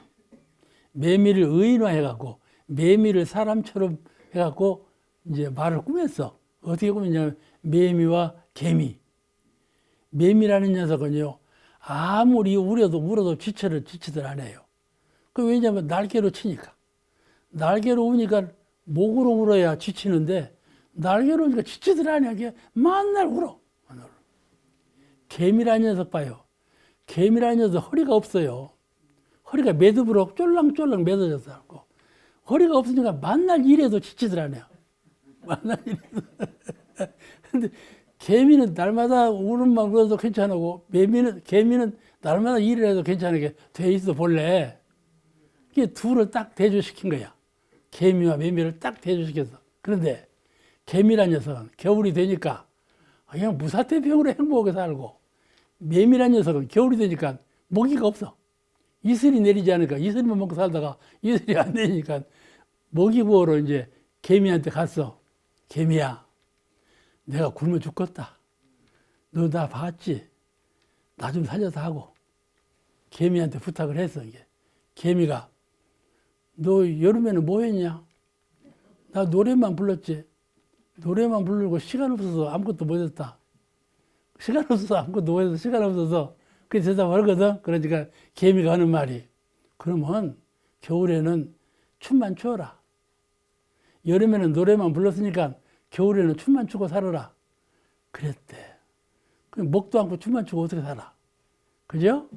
S1: 매미를 의인화해갖고 매미를 사람처럼 해갖고 이제 말을 꾸몄어. 어떻게 꾸몄냐면 매미와 개미. 매미라는 녀석은요 아무리 울어도 지체들 안 해요. 그 왜냐면 날개로 치니까. 날개로 우니까 목으로 울어야 지치는데 날개로 우니까 지치들 안 해. 그냥 만날 울어. 개미라는 녀석 봐요. 개미라는 녀석 허리가 없어요. 허리가 매듭으로 쫄랑쫄랑 매달려서 하고 허리가 없으니까 만날 일해도 지치들 안 해요. 만날 일해도. 근데 개미는 날마다 울음만 울어도 괜찮고 개미는 날마다 일을 해도 괜찮게 돼 있어 본래. 이게 둘을 딱 대조시킨 거야. 개미와 매미를 딱 대조시켰어. 그런데 개미란 녀석은 겨울이 되니까 그냥 무사태평으로 행복하게 살고 매미란 녀석은 겨울이 되니까 먹이가 없어. 이슬이 내리지 않으니까 이슬만 먹고 살다가 이슬이 안 내리니까 먹이 구하러 이제 개미한테 갔어. 개미야, 내가 굶어 죽겠다. 너 나 봤지? 나 좀 살려서 하고. 개미한테 부탁을 했어. 이게 개미가 너 여름에는 뭐 했냐? 나 노래만 불렀지. 노래만 부르고 시간 없어서 아무것도 못 했다. 시간 없어서 아무것도 못 해서 시간 없어서 그렇게 대답을 하거든. 그러니까 개미가 하는 말이 그러면 겨울에는 춤만 춰라. 여름에는 노래만 불렀으니까 겨울에는 춤만 추고 살아라. 그랬대. 먹도 않고 춤만 추고 어떻게 살아? 그죠?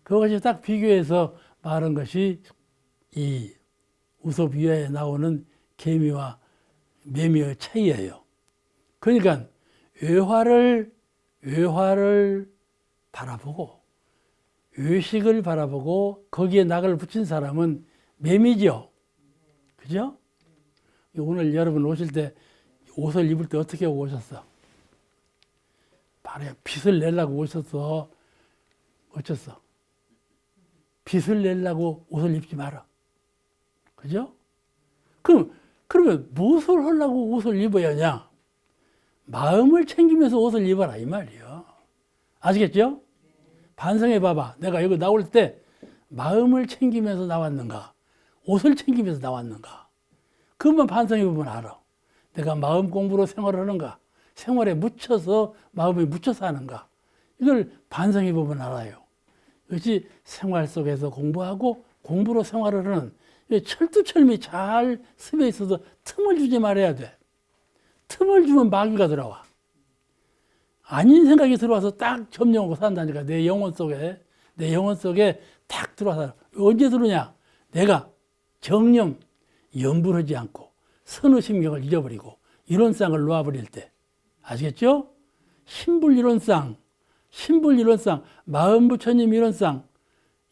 S1: 그것이 딱 비교해서 말한 것이 이 우섭 위화에 나오는 개미와 매미의 차이예요. 그러니까 외화를 바라보고 외식을 바라보고 거기에 낙을 붙인 사람은 매미죠. 그죠? 오늘 여러분 오실 때 옷을 입을 때 어떻게 오셨어? 바로 빛을 내려고 오셨어. 어쩌어? 빛을 내려고 옷을 입지 마라. 그죠? 그러면 무엇을 하려고 옷을 입어야 하냐? 마음을 챙기면서 옷을 입어라 이 말이요. 아시겠죠? 반성해 봐봐. 내가 여기 나올 때 마음을 챙기면서 나왔는가? 옷을 챙기면서 나왔는가? 그것만 반성해 보면 알아. 내가 마음 공부로 생활을 하는가? 생활에 묻혀서 마음에 묻혀서 하는가? 이걸 반성해 보면 알아요. 이것이 생활 속에서 공부하고 공부로 생활을 하는 철두철미 잘 습에 있어서 틈을 주지 말아야 돼. 틈을 주면 마귀가 들어와. 아닌 생각이 들어와서 딱 점령하고 산다니까. 내 영혼 속에 딱 들어와서. 언제 들어오냐? 내가 정념, 염불하지 않고 선의심경을 잊어버리고 이론상을 놓아버릴 때. 아시겠죠? 신불이론상, 마음 부처님 이론상,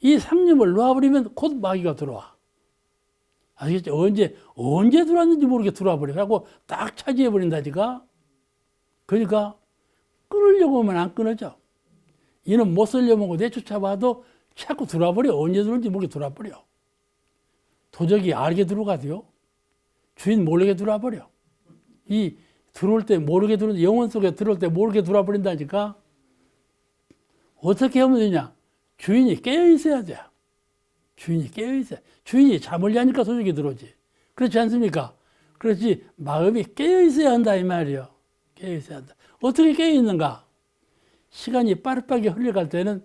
S1: 이 상념을 놓아버리면 곧 마귀가 들어와. 아시겠죠? 언제 들어왔는지 모르게 들어와 버려. 그래갖고 딱 차지해버린다니까. 그러니까 끊으려고 하면 안 끊어져. 이는 못 쓰려고 하고 내쫓아봐도 자꾸 들어와 버려. 언제 들어온지 모르게 들어와 버려. 도적이 알게 들어가도요. 주인 모르게 들어와 버려. 이 들어올 때 모르게 들어오는 영혼 속에 들어올 때 모르게 들어와 버린다니까. 어떻게 하면 되냐? 주인이 깨어 있어야 돼. 주인이 깨어 있어야 돼. 주인이 잠을 자니까 도적이 들어오지. 그렇지 않습니까? 그렇지 마음이 깨어 있어야 한다 이 말이요. 깨어 있어야 한다. 어떻게 깨어 있는가? 시간이 빠르게 흘러갈 때는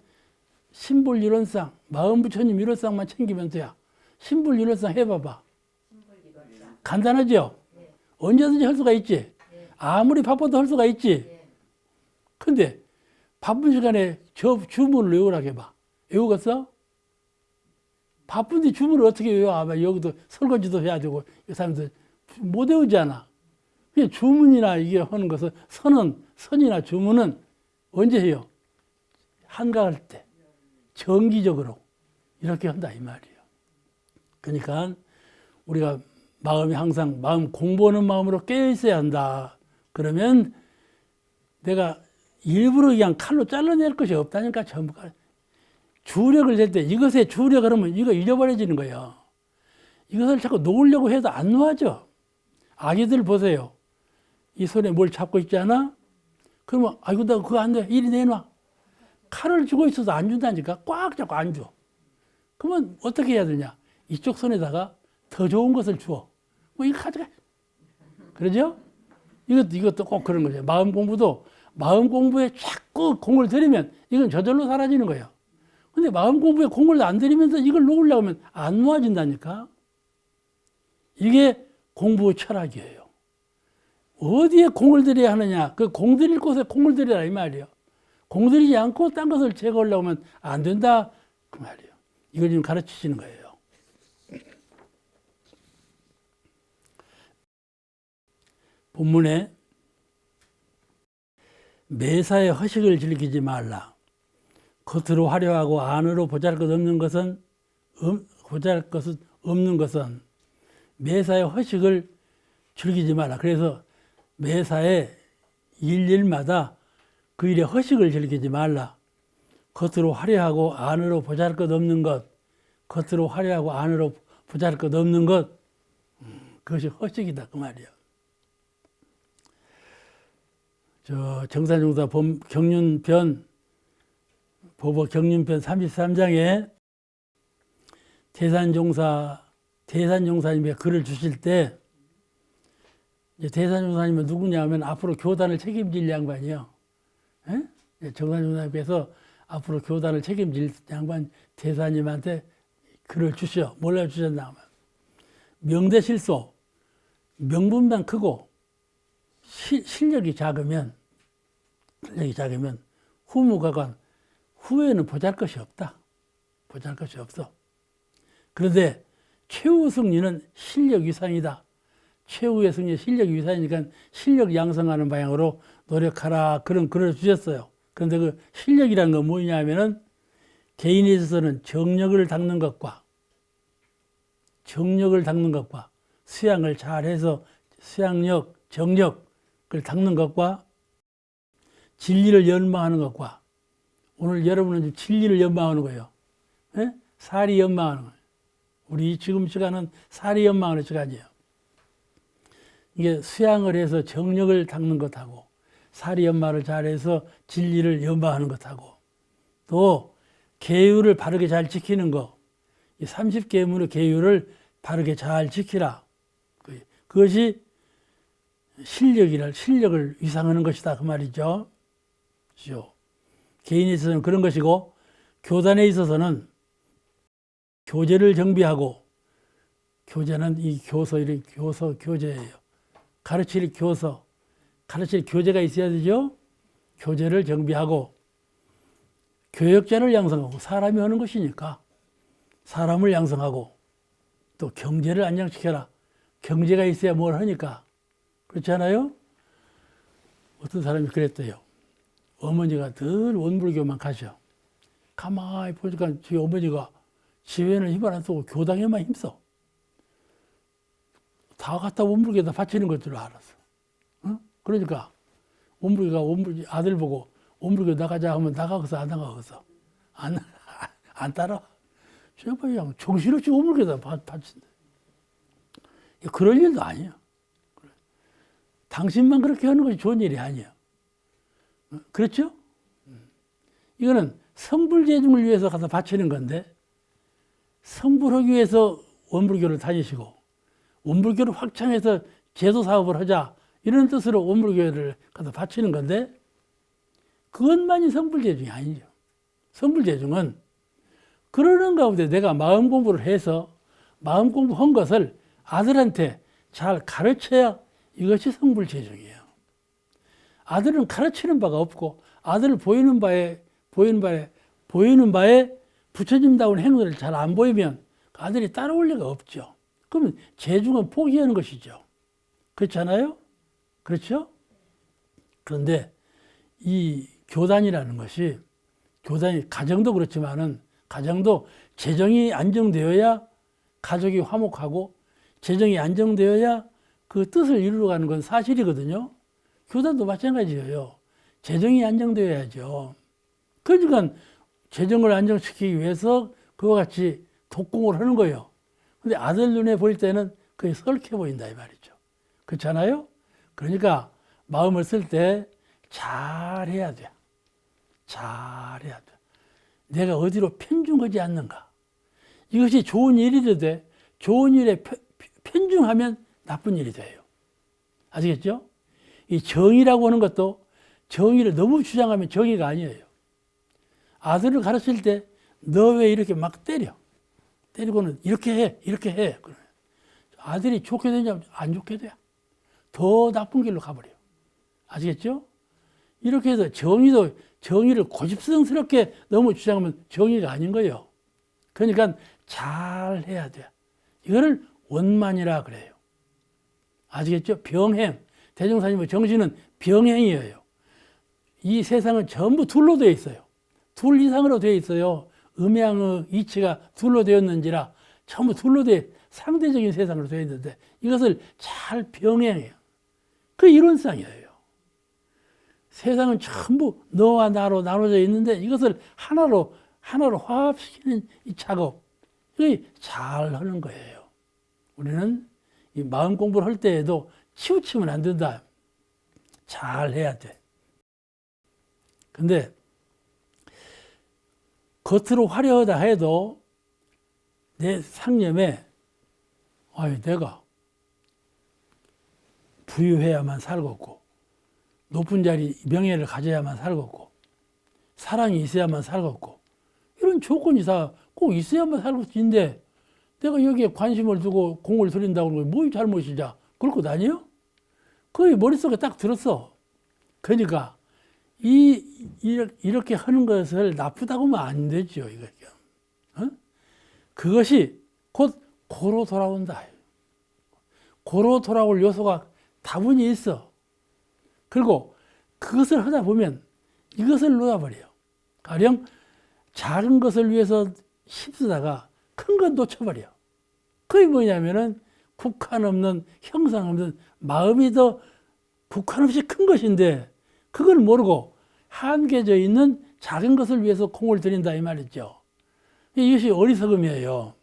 S1: 신불이론상, 마음 부처님 이론상만 챙기면 돼요. 신불이론상 해봐봐. 간단하죠? 언제든지 할 수가 있지. 아무리 바빠도 할 수가 있지. 근데 바쁜 시간에 주문을 외우라고 해봐. 외우겠어? 바쁜데 주문을 어떻게 외워? 아마 여기도 설거지도 해야 되고, 이 사람들 못 외우잖아. 그냥 주문이나 이게 하는 것은 선이나 주문은 언제 해요? 한가할 때. 정기적으로. 이렇게 한다, 이 말이에요. 그러니까 우리가 마음이 항상 마음 공부하는 마음으로 깨어 있어야 한다. 그러면 내가 일부러 그냥 칼로 잘라낼 것이 없다니까 전부가. 주력을 낼 때 이것에 주력을 하면 이거 잊어버려지는 거예요. 이것을 자꾸 놓으려고 해도 안 놓아져. 아기들 보세요. 이 손에 뭘 잡고 있지 않아? 그러면 아이고 나 그거 안 돼. 이리 내놔. 칼을 쥐고 있어도 안 준다니까. 꽉 잡고 안 줘. 그러면 어떻게 해야 되냐? 이쪽 손에다가 더 좋은 것을 주어. 뭐 이거 가져가. 그러죠? 이것도 꼭 그런 거죠. 마음 공부도 마음 공부에 자꾸 공을 들이면 이건 저절로 사라지는 거예요. 근데 마음 공부에 공을 안 들이면서 이걸 놓으려고 하면 안 놓아진다니까. 이게 공부 철학이에요. 어디에 공을 들여야 하느냐. 그 공 들일 곳에 공을 들여라 이 말이에요. 공 들이지 않고 딴 것을 제거하려고 하면 안 된다 그 말이에요. 이걸 지금 가르치시는 거예요. 본문에 매사에 허식을 즐기지 말라. 겉으로 화려하고 안으로 보잘것없는 것은 없는 것은 매사에 허식을 즐기지 말라. 그래서 매사에 일마다 그 일에 허식을 즐기지 말라. 겉으로 화려하고 안으로 보잘것없는 것, 겉으로 화려하고 안으로 보잘것없는 것, 그것이 허식이다 그 말이야. 저 정산용사 경륜편 보보 경륜편 33장에 대산종사님이 글을 주실 때 대산종사님은 누구냐 하면 앞으로 교단을 책임질 양반이요. 정산종사님께서 앞으로 교단을 책임질 양반 대사님한테 글을 주셔. 몰라 주셨나 하면 명대실소 명분만 크고 실력이 작으면 후무가관 후에는 보잘것이 없다. 보잘것이 없어. 그런데 최후 승리는 실력 위산이다. 최후의 승리 실력 위산이니까 실력 양성하는 방향으로 노력하라. 그런 글을 주셨어요. 그런데 그 실력이라는 건 뭐냐 하면은 개인에 있어서는 정력을 닦는 것과 수양을 잘해서 수양력, 정력을 닦는 것과 진리를 연마하는 것과 오늘 여러분은 진리를 연마하는 거예요. 예? 사리 연마하는 거예요. 우리 지금 시간은 사리 연마하는 시간이에요. 이게 수양을 해서 정력을 닦는 것하고 사리 연마를 잘해서 진리를 연마하는 것하고 또 계율을 바르게 잘 지키는 거, 이 30계문의 계율을 바르게 잘 지키라. 그것이 실력을 위상하는 것이다. 그 말이죠. 개인에 있어서는 그런 것이고, 교단에 있어서는 교제를 정비하고, 교제는 이 교제예요. 가르칠 교제가 있어야 되죠. 교제를 정비하고, 교역자를 양성하고, 사람이 하는 것이니까 사람을 양성하고, 또 경제를 안정시켜라. 경제가 있어야 뭘 하니까. 그렇지 않아요? 어떤 사람이 그랬대요. 어머니가 늘 원불교만 가셔. 가만히 보니까 저희 어머니가 집에는 힘을 안 쓰고 교당에만 힘써. 다 갖다 원불교에다 바치는 것 줄 알았어. 응? 그러니까 원불교 아들 보고 원불교 나가자 하면 나가고서 안 나가고서 안 따라. 제가 그냥 정신없이 원불교에다 바친다. 그럴 일도 아니야. 당신만 그렇게 하는 것이 좋은 일이 아니야. 그렇죠? 이거는 성불재중을 위해서 가서 바치는 건데 성불하기 위해서 원불교를 다니시고 원불교를 확장해서 제도 사업을 하자 이런 뜻으로 원불교를 가서 바치는 건데 그것만이 성불재중이 아니죠. 성불재중은 그러는 가운데 내가 마음 공부를 해서 마음 공부한 것을 아들한테 잘 가르쳐야 이것이 성불재중이에요. 아들은 가르치는 바가 없고 아들을 보이는 바에 부처님다운 행동을 잘 안 보이면 아들이 따라올 리가 없죠. 그러면 재중은 포기하는 것이죠. 그렇잖아요? 그렇죠? 그런데 이 교단이라는 것이 가정도 그렇지만은 가정도 재정이 안정되어야 가족이 화목하고 재정이 안정되어야 그 뜻을 이루어가는 건 사실이거든요. 교단도 마찬가지예요. 재정이 안정되어야죠. 그러니까 재정을 안정시키기 위해서 그와 같이 독공을 하는 거예요. 근데 아들 눈에 보일 때는 그게 설켜 보인다 이 말이죠. 그렇잖아요? 그러니까 마음을 쓸 때 잘해야 돼. 잘해야 돼. 내가 어디로 편중하지 않는가. 이것이 좋은 일이 돼. 좋은 일에 편중하면 나쁜 일이 돼요. 아시겠죠? 이 정의라고 하는 것도 정의를 너무 주장하면 정의가 아니에요. 아들을 가르칠 때 너 왜 이렇게 막 때려? 때리고는 이렇게 해. 아들이 좋게 되냐면 안 좋게 돼. 더 나쁜 길로 가버려요. 아시겠죠? 이렇게 해서 정의를 고집스럽게 너무 주장하면 정의가 아닌 거예요. 그러니까 잘 해야 돼. 이거를 원만이라 그래요. 아시겠죠? 병행. 대종사님의 정신은 병행이에요. 이 세상은 전부 둘로 되어 있어요. 둘 이상으로 되어 있어요. 음양의 이치가 둘로 되었는지라 전부 둘로 되어 상대적인 세상으로 되어 있는데 이것을 잘 병행해요. 그 이론상이에요. 세상은 전부 너와 나로 나눠져 있는데 이것을 하나로 화합시키는 이 작업, 이게 잘 하는 거예요. 우리는 이 마음 공부를 할 때에도 치우치면 안 된다. 잘 해야 돼. 근데 겉으로 화려하다 해도 내 상념에 내가 부유해야만 살겠고 높은 자리 명예를 가져야만 살겠고 사랑이 있어야만 살겠고 이런 조건이 다 꼭 있어야만 살겠는데 내가 여기에 관심을 두고 공을 들인다고 하는 건 뭐 잘못이냐. 굴고 다녀? 거의 머릿속에 딱 들었어. 그러니까 이렇게 하는 것을 나쁘다고 하면 안 되죠. 이거. 어? 그것이 곧 고로 돌아온다. 고로 돌아올 요소가 다분히 있어. 그리고 그것을 하다 보면 이것을 놓아버려요. 가령 작은 것을 위해서 힘쓰다가 큰 건 놓쳐버려. 그게 뭐냐면은 국한 없는, 형상 없는 마음이 더 국한 없이 큰 것인데 그걸 모르고 한계져 있는 작은 것을 위해서 공을 들인다 이 말이죠. 이것이 어리석음이에요.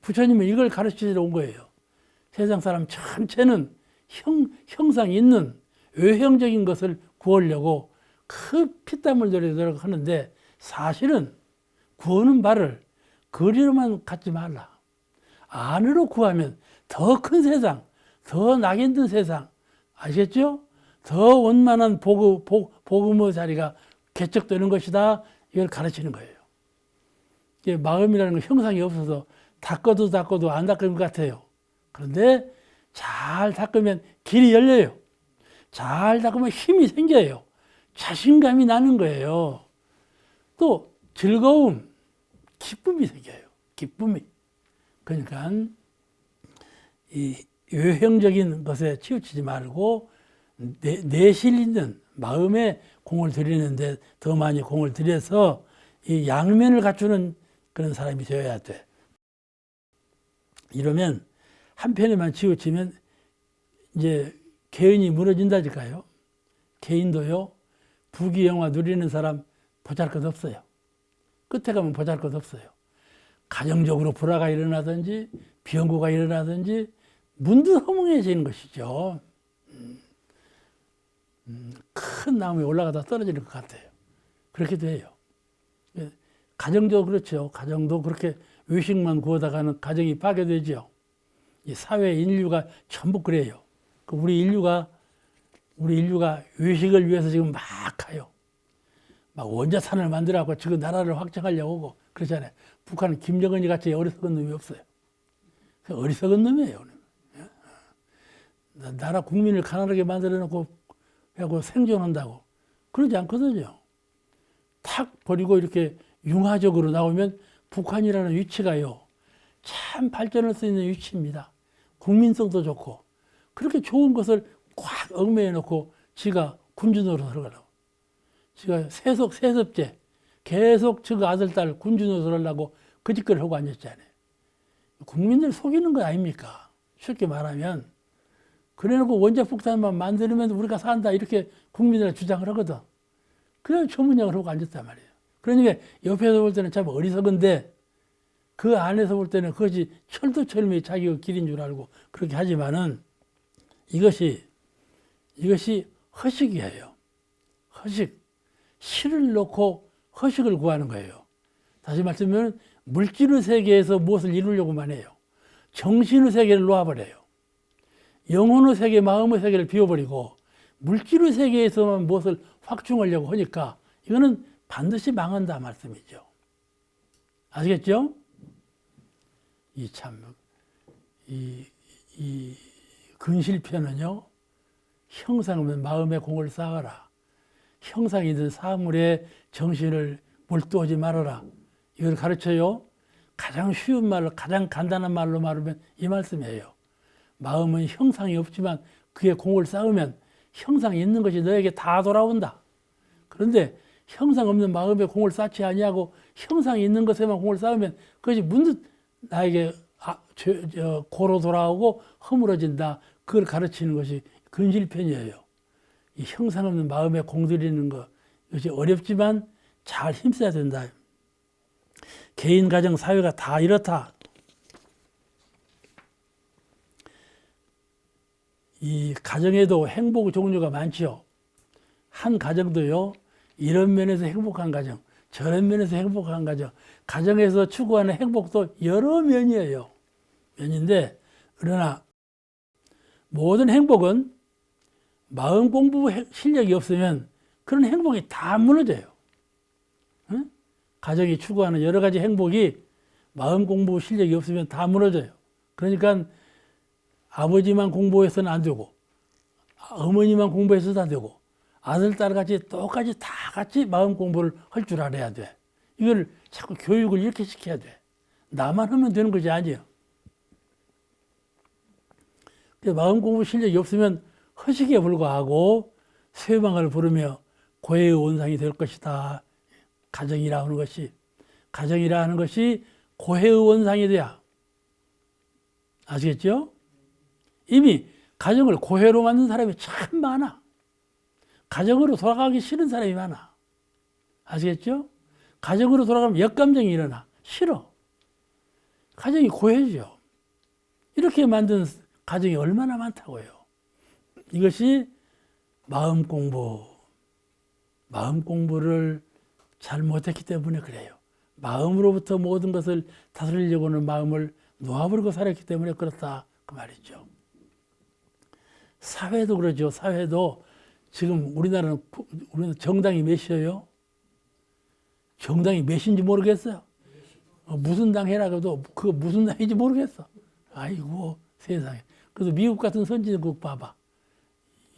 S1: 부처님은 이걸 가르치러 온 거예요. 세상 사람 전체는 형상 있는 외형적인 것을 구하려고 그 피땀을 들이도록 하는데 사실은 구하는 바를 거리로만 갖지 말라. 안으로 구하면 더 큰 세상, 더 낙인 든 세상, 아시겠죠? 더 원만한 복음의 자리가 개척되는 것이다. 이걸 가르치는 거예요. 마음이라는 건 형상이 없어서 닦아도 안 닦을 것 같아요. 그런데 잘 닦으면 길이 열려요. 잘 닦으면 힘이 생겨요. 자신감이 나는 거예요. 또 즐거움, 기쁨이 생겨요. 기쁨이. 그러니까 이 외형적인 것에 치우치지 말고 내실 있는 마음에 공을 들이는데 더 많이 공을 들여서 이 양면을 갖추는 그런 사람이 되어야 돼. 이러면 한편에만 치우치면 이제 개인이 무너진다니까요. 개인도요. 부귀영화 누리는 사람 보잘것없어요. 끝에 가면 보잘것없어요. 가정적으로 불화가 일어나든지 병고가 일어나든지 문득허멍해지는 것이죠. 큰 나무에 올라가다 떨어지는 것 같아요. 그렇게 돼요. 가정도 그렇죠. 가정도 그렇게 외식만 구하다가는 가정이 파괴되죠. 이 사회 인류가 전부 그래요. 우리 인류가 외식을 위해서 지금 막 가요. 막 원자산을 만들어갖고 지금 나라를 확장하려고 하고 그러잖아요. 북한은 김정은이 같이 어리석은 놈이 없어요. 어리석은 놈이에요. 나라 국민을 가난하게 만들어 놓고 하고 생존한다고. 그러지 않거든요. 탁 버리고 이렇게 융화적으로 나오면 북한이라는 위치가요. 참 발전할 수 있는 위치입니다. 국민성도 좋고. 그렇게 좋은 것을 꽉 얽매여 놓고 지가 군주노릇 하려고. 지가 세습제 계속 저 아들, 딸 군주노릇 하려고 그 짓거리를 하고 앉았잖아요. 국민들 속이는 거 아닙니까? 쉽게 말하면. 그래놓고 원자폭탄만 만들면 우리가 산다 이렇게 국민들은 주장을 하거든. 그래서 조문장을 하고 앉았단 말이에요. 그러니까 옆에서 볼 때는 참 어리석은데 그 안에서 볼 때는 그것이 철두철미 자기가 길인 줄 알고 그렇게 하지만은 이것이 허식이에요. 허식. 실을 놓고 허식을 구하는 거예요. 다시 말씀하면 물질의 세계에서 무엇을 이루려고만 해요. 정신의 세계를 놓아버려요. 영혼의 세계, 마음의 세계를 비워버리고 물질의 세계에서만 무엇을 확충하려고 하니까 이거는 반드시 망한다 말씀이죠. 아시겠죠? 이 근실편은요, 형상 없는 마음의 공을 쌓아라. 형상이 있는 사물에 정신을 몰두하지 말아라. 이걸 가르쳐요. 가장 쉬운 말로, 가장 간단한 말로 말하면 이 말씀이에요. 마음은 형상이 없지만 그에 공을 쌓으면 형상이 있는 것이 너에게 다 돌아온다. 그런데 형상 없는 마음에 공을 쌓지 아니하고 형상이 있는 것에만 공을 쌓으면 그것이 문득 나에게 고로 돌아오고 허물어진다. 그걸 가르치는 것이 근실편이에요. 이 형상 없는 마음에 공들이는 것, 이것이 어렵지만 잘 힘써야 된다. 개인, 가정, 사회가 다 이렇다. 이 가정에도 행복 종류가 많지요. 한 가정도요, 이런 면에서 행복한 가정, 저런 면에서 행복한 가정, 가정에서 추구하는 행복도 여러 면이에요. 면인데, 그러나 모든 행복은 마음 공부 실력이 없으면 그런 행복이 다 무너져요. 응? 가정이 추구하는 여러 가지 행복이 마음 공부 실력이 없으면 다 무너져요. 그러니까 아버지만 공부해서는 안 되고 어머니만 공부해서도 안 되고 아들, 딸 같이 똑같이 다 같이 마음 공부를 할 줄 알아야 돼. 이걸 자꾸 교육을 이렇게 시켜야 돼. 나만 하면 되는 것이 아니에요. 마음 공부 실력이 없으면 허식에 불과하고 쇠방을 부르며 고해의 원상이 될 것이다. 가정이라 하는 것이 고해의 원상이 돼야. 아시겠죠? 이미 가정을 고해로 만든 사람이 참 많아. 가정으로 돌아가기 싫은 사람이 많아. 아시겠죠? 가정으로 돌아가면 역감정이 일어나. 싫어. 가정이 고해죠. 이렇게 만든 가정이 얼마나 많다고요. 이것이 마음 공부를 잘 못했기 때문에 그래요. 마음으로부터 모든 것을 다스리려고 하는 마음을 놓아버리고 살았기 때문에 그렇다. 그 말이죠. 사회도 그러죠. 사회도 지금 우리나라는 정당이 몇이에요? 정당이 몇인지 모르겠어요. 무슨 당 해라고 해도 그거 무슨 당인지 모르겠어. 아이고 세상에. 그래서 미국 같은 선진국 봐봐.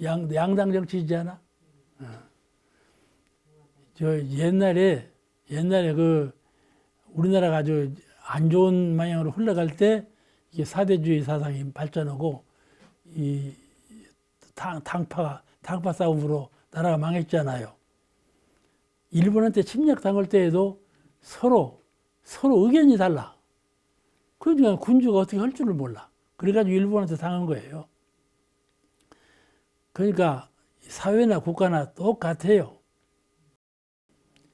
S1: 양당 정치이잖아. 저 옛날에 그 우리나라가 아주 안 좋은 방향으로 흘러갈 때 이게 사대주의 사상이 발전하고 이 당파 싸움으로 나라가 망했잖아요. 일본한테 침략 당할 때에도 서로 의견이 달라. 그러니까 군주가 어떻게 할 줄을 몰라. 그래가지고 일본한테 당한 거예요. 그러니까 사회나 국가나 똑같아요.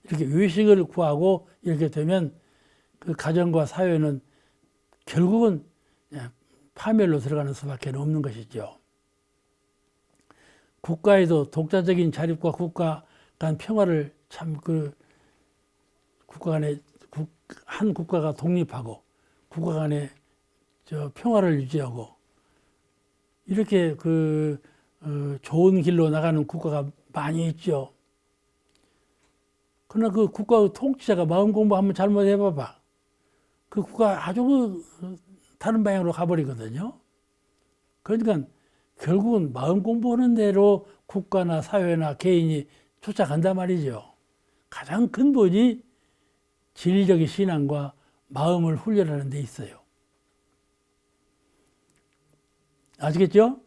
S1: 이렇게 외식을 구하고 이렇게 되면 그 가정과 사회는 결국은 파멸로 들어가는 수밖에 없는 것이죠. 국가에도 독자적인 자립과 국가 간 평화를 참 국가 간에 한 국가가 독립하고 국가 간에 평화를 유지하고 이렇게 좋은 길로 나가는 국가가 많이 있죠. 그러나 그 국가 통치자가 마음 공부 한번 잘못해봐봐. 그 국가 아주 다른 방향으로 가버리거든요. 그러니까 결국은 마음 공부하는 대로 국가나 사회나 개인이 쫓아간단 말이죠. 가장 근본이 진리적인 신앙과 마음을 훈련하는 데 있어요. 아시겠죠?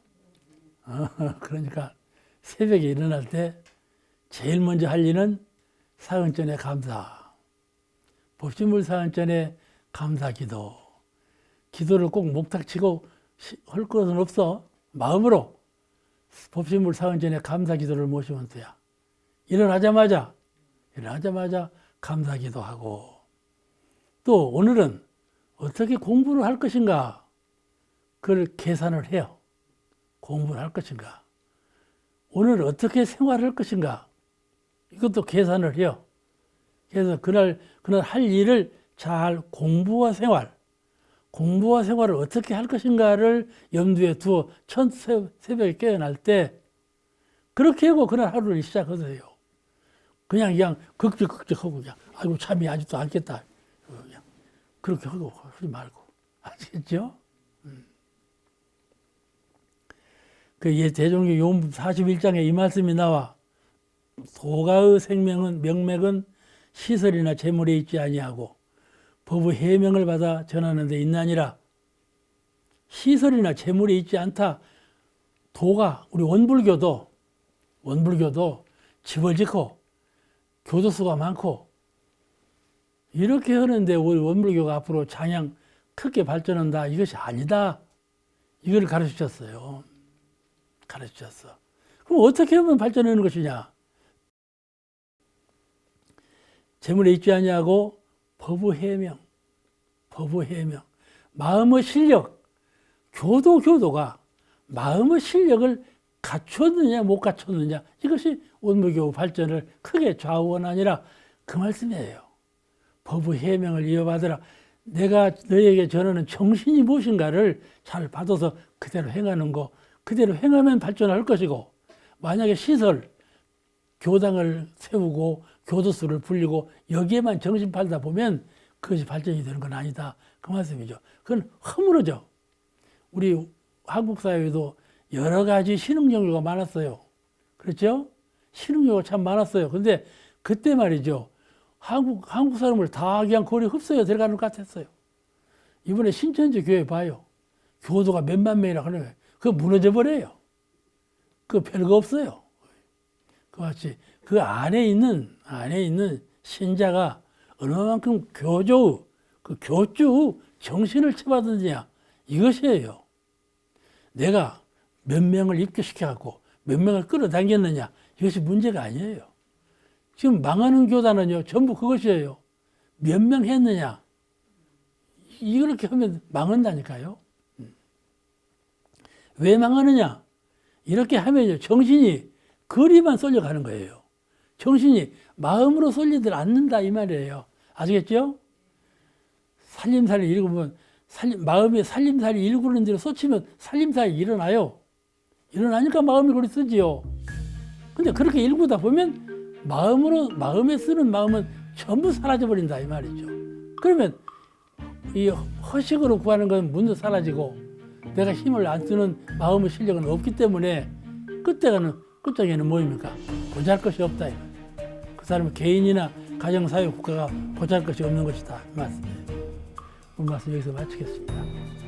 S1: 그러니까 새벽에 일어날 때 제일 먼저 할 일은 사은전에 감사. 법신물 사은전에 감사 기도. 기도를 꼭 목탁치고 할 것은 없어. 마음으로 법신물 사은전에 감사 기도를 모시면 돼요. 일어나자마자 감사 기도하고 또 오늘은 어떻게 공부를 할 것인가 그걸 계산을 해요. 공부를 할 것인가. 오늘 어떻게 생활할 것인가. 이것도 계산을 해요. 그래서 그날 할 일을 잘 공부와 생활을 어떻게 할 것인가를 염두에 두어 첫 새벽에 깨어날 때 그렇게 하고 그날 하루를 시작하세요. 그냥 극적하고 그냥 아이고 잠이 아직도 안 깼다. 그냥 그렇게 하고 하지 말고. 아시겠죠? 그 대종교 요음 41장에 이 말씀이 나와 도가의 명맥은 시설이나 재물에 있지 아니하고 법의 해명을 받아 전하는 데 있나니라. 시설이나 재물에 있지 않다. 도가 우리 원불교도 집을 짓고 교도소가 많고 이렇게 하는데 우리 원불교가 앞으로 장양 크게 발전한다. 이것이 아니다. 이걸 가르치셨어요. 그럼 어떻게 하면 발전하는 것이냐? 재물에 있지 아니하고 법의 해명. 마음의 실력. 교도가 마음의 실력을 갖췄느냐 못 갖췄느냐 이것이 원불교 발전을 크게 좌우하느니라 그 말씀이에요. 법의 해명을 이어받으라. 내가 너에게 전하는 정신이 무엇인가를 잘 받아서 그대로 행하는 거. 그대로 행하면 발전할 것이고 만약에 시설, 교당을 세우고 교도소를 불리고 여기에만 정신 팔다 보면 그것이 발전이 되는 건 아니다. 그 말씀이죠. 그건 허물어져. 우리 한국 사회에도 여러 가지 신흥종교가 많았어요. 그렇죠? 신흥종교가 참 많았어요. 근데 그때 말이죠. 한국 사람을 다 그냥 거리 흡수해 들어가는 것 같았어요. 이번에 신천지 교회 봐요. 교도가 몇만 명이라 하는 거예요. 그거 무너져 버려요. 그거 별거 없어요. 그 마치 그 안에 있는 신자가 얼마만큼 그 교주 정신을 쳐받느냐 이것이에요. 내가 몇 명을 입교시켜갖고 몇 명을 끌어당겼느냐 이것이 문제가 아니에요. 지금 망하는 교단은요 전부 그것이에요. 몇 명 했느냐 이렇게 하면 망한다니까요. 왜 망하느냐 이렇게 하면요 정신이 거리만 쏠려가는 거예요. 정신이 마음으로 쏠리들 않는다 이 말이에요. 아시겠죠? 살림살이 일구면 마음이 살림살이 일구는 대로 쏟치면 살림살이 일어나요. 일어나니까 마음이 그리 쓰지요. 근데 그렇게 일구다 보면 마음에 쓰는 마음은 전부 사라져 버린다 이 말이죠. 그러면 이 허식으로 구하는 건 문도 사라지고 내가 힘을 안 쓰는 마음의 실력은 없기 때문에 끝장에는 뭐입니까? 보잘것이 없다 이 말이에요. 그 사람은 개인이나 가정사회 국가가 보잘것이 없는 것이다 이 말씀이에요. 오늘 말씀 여기서 마치겠습니다.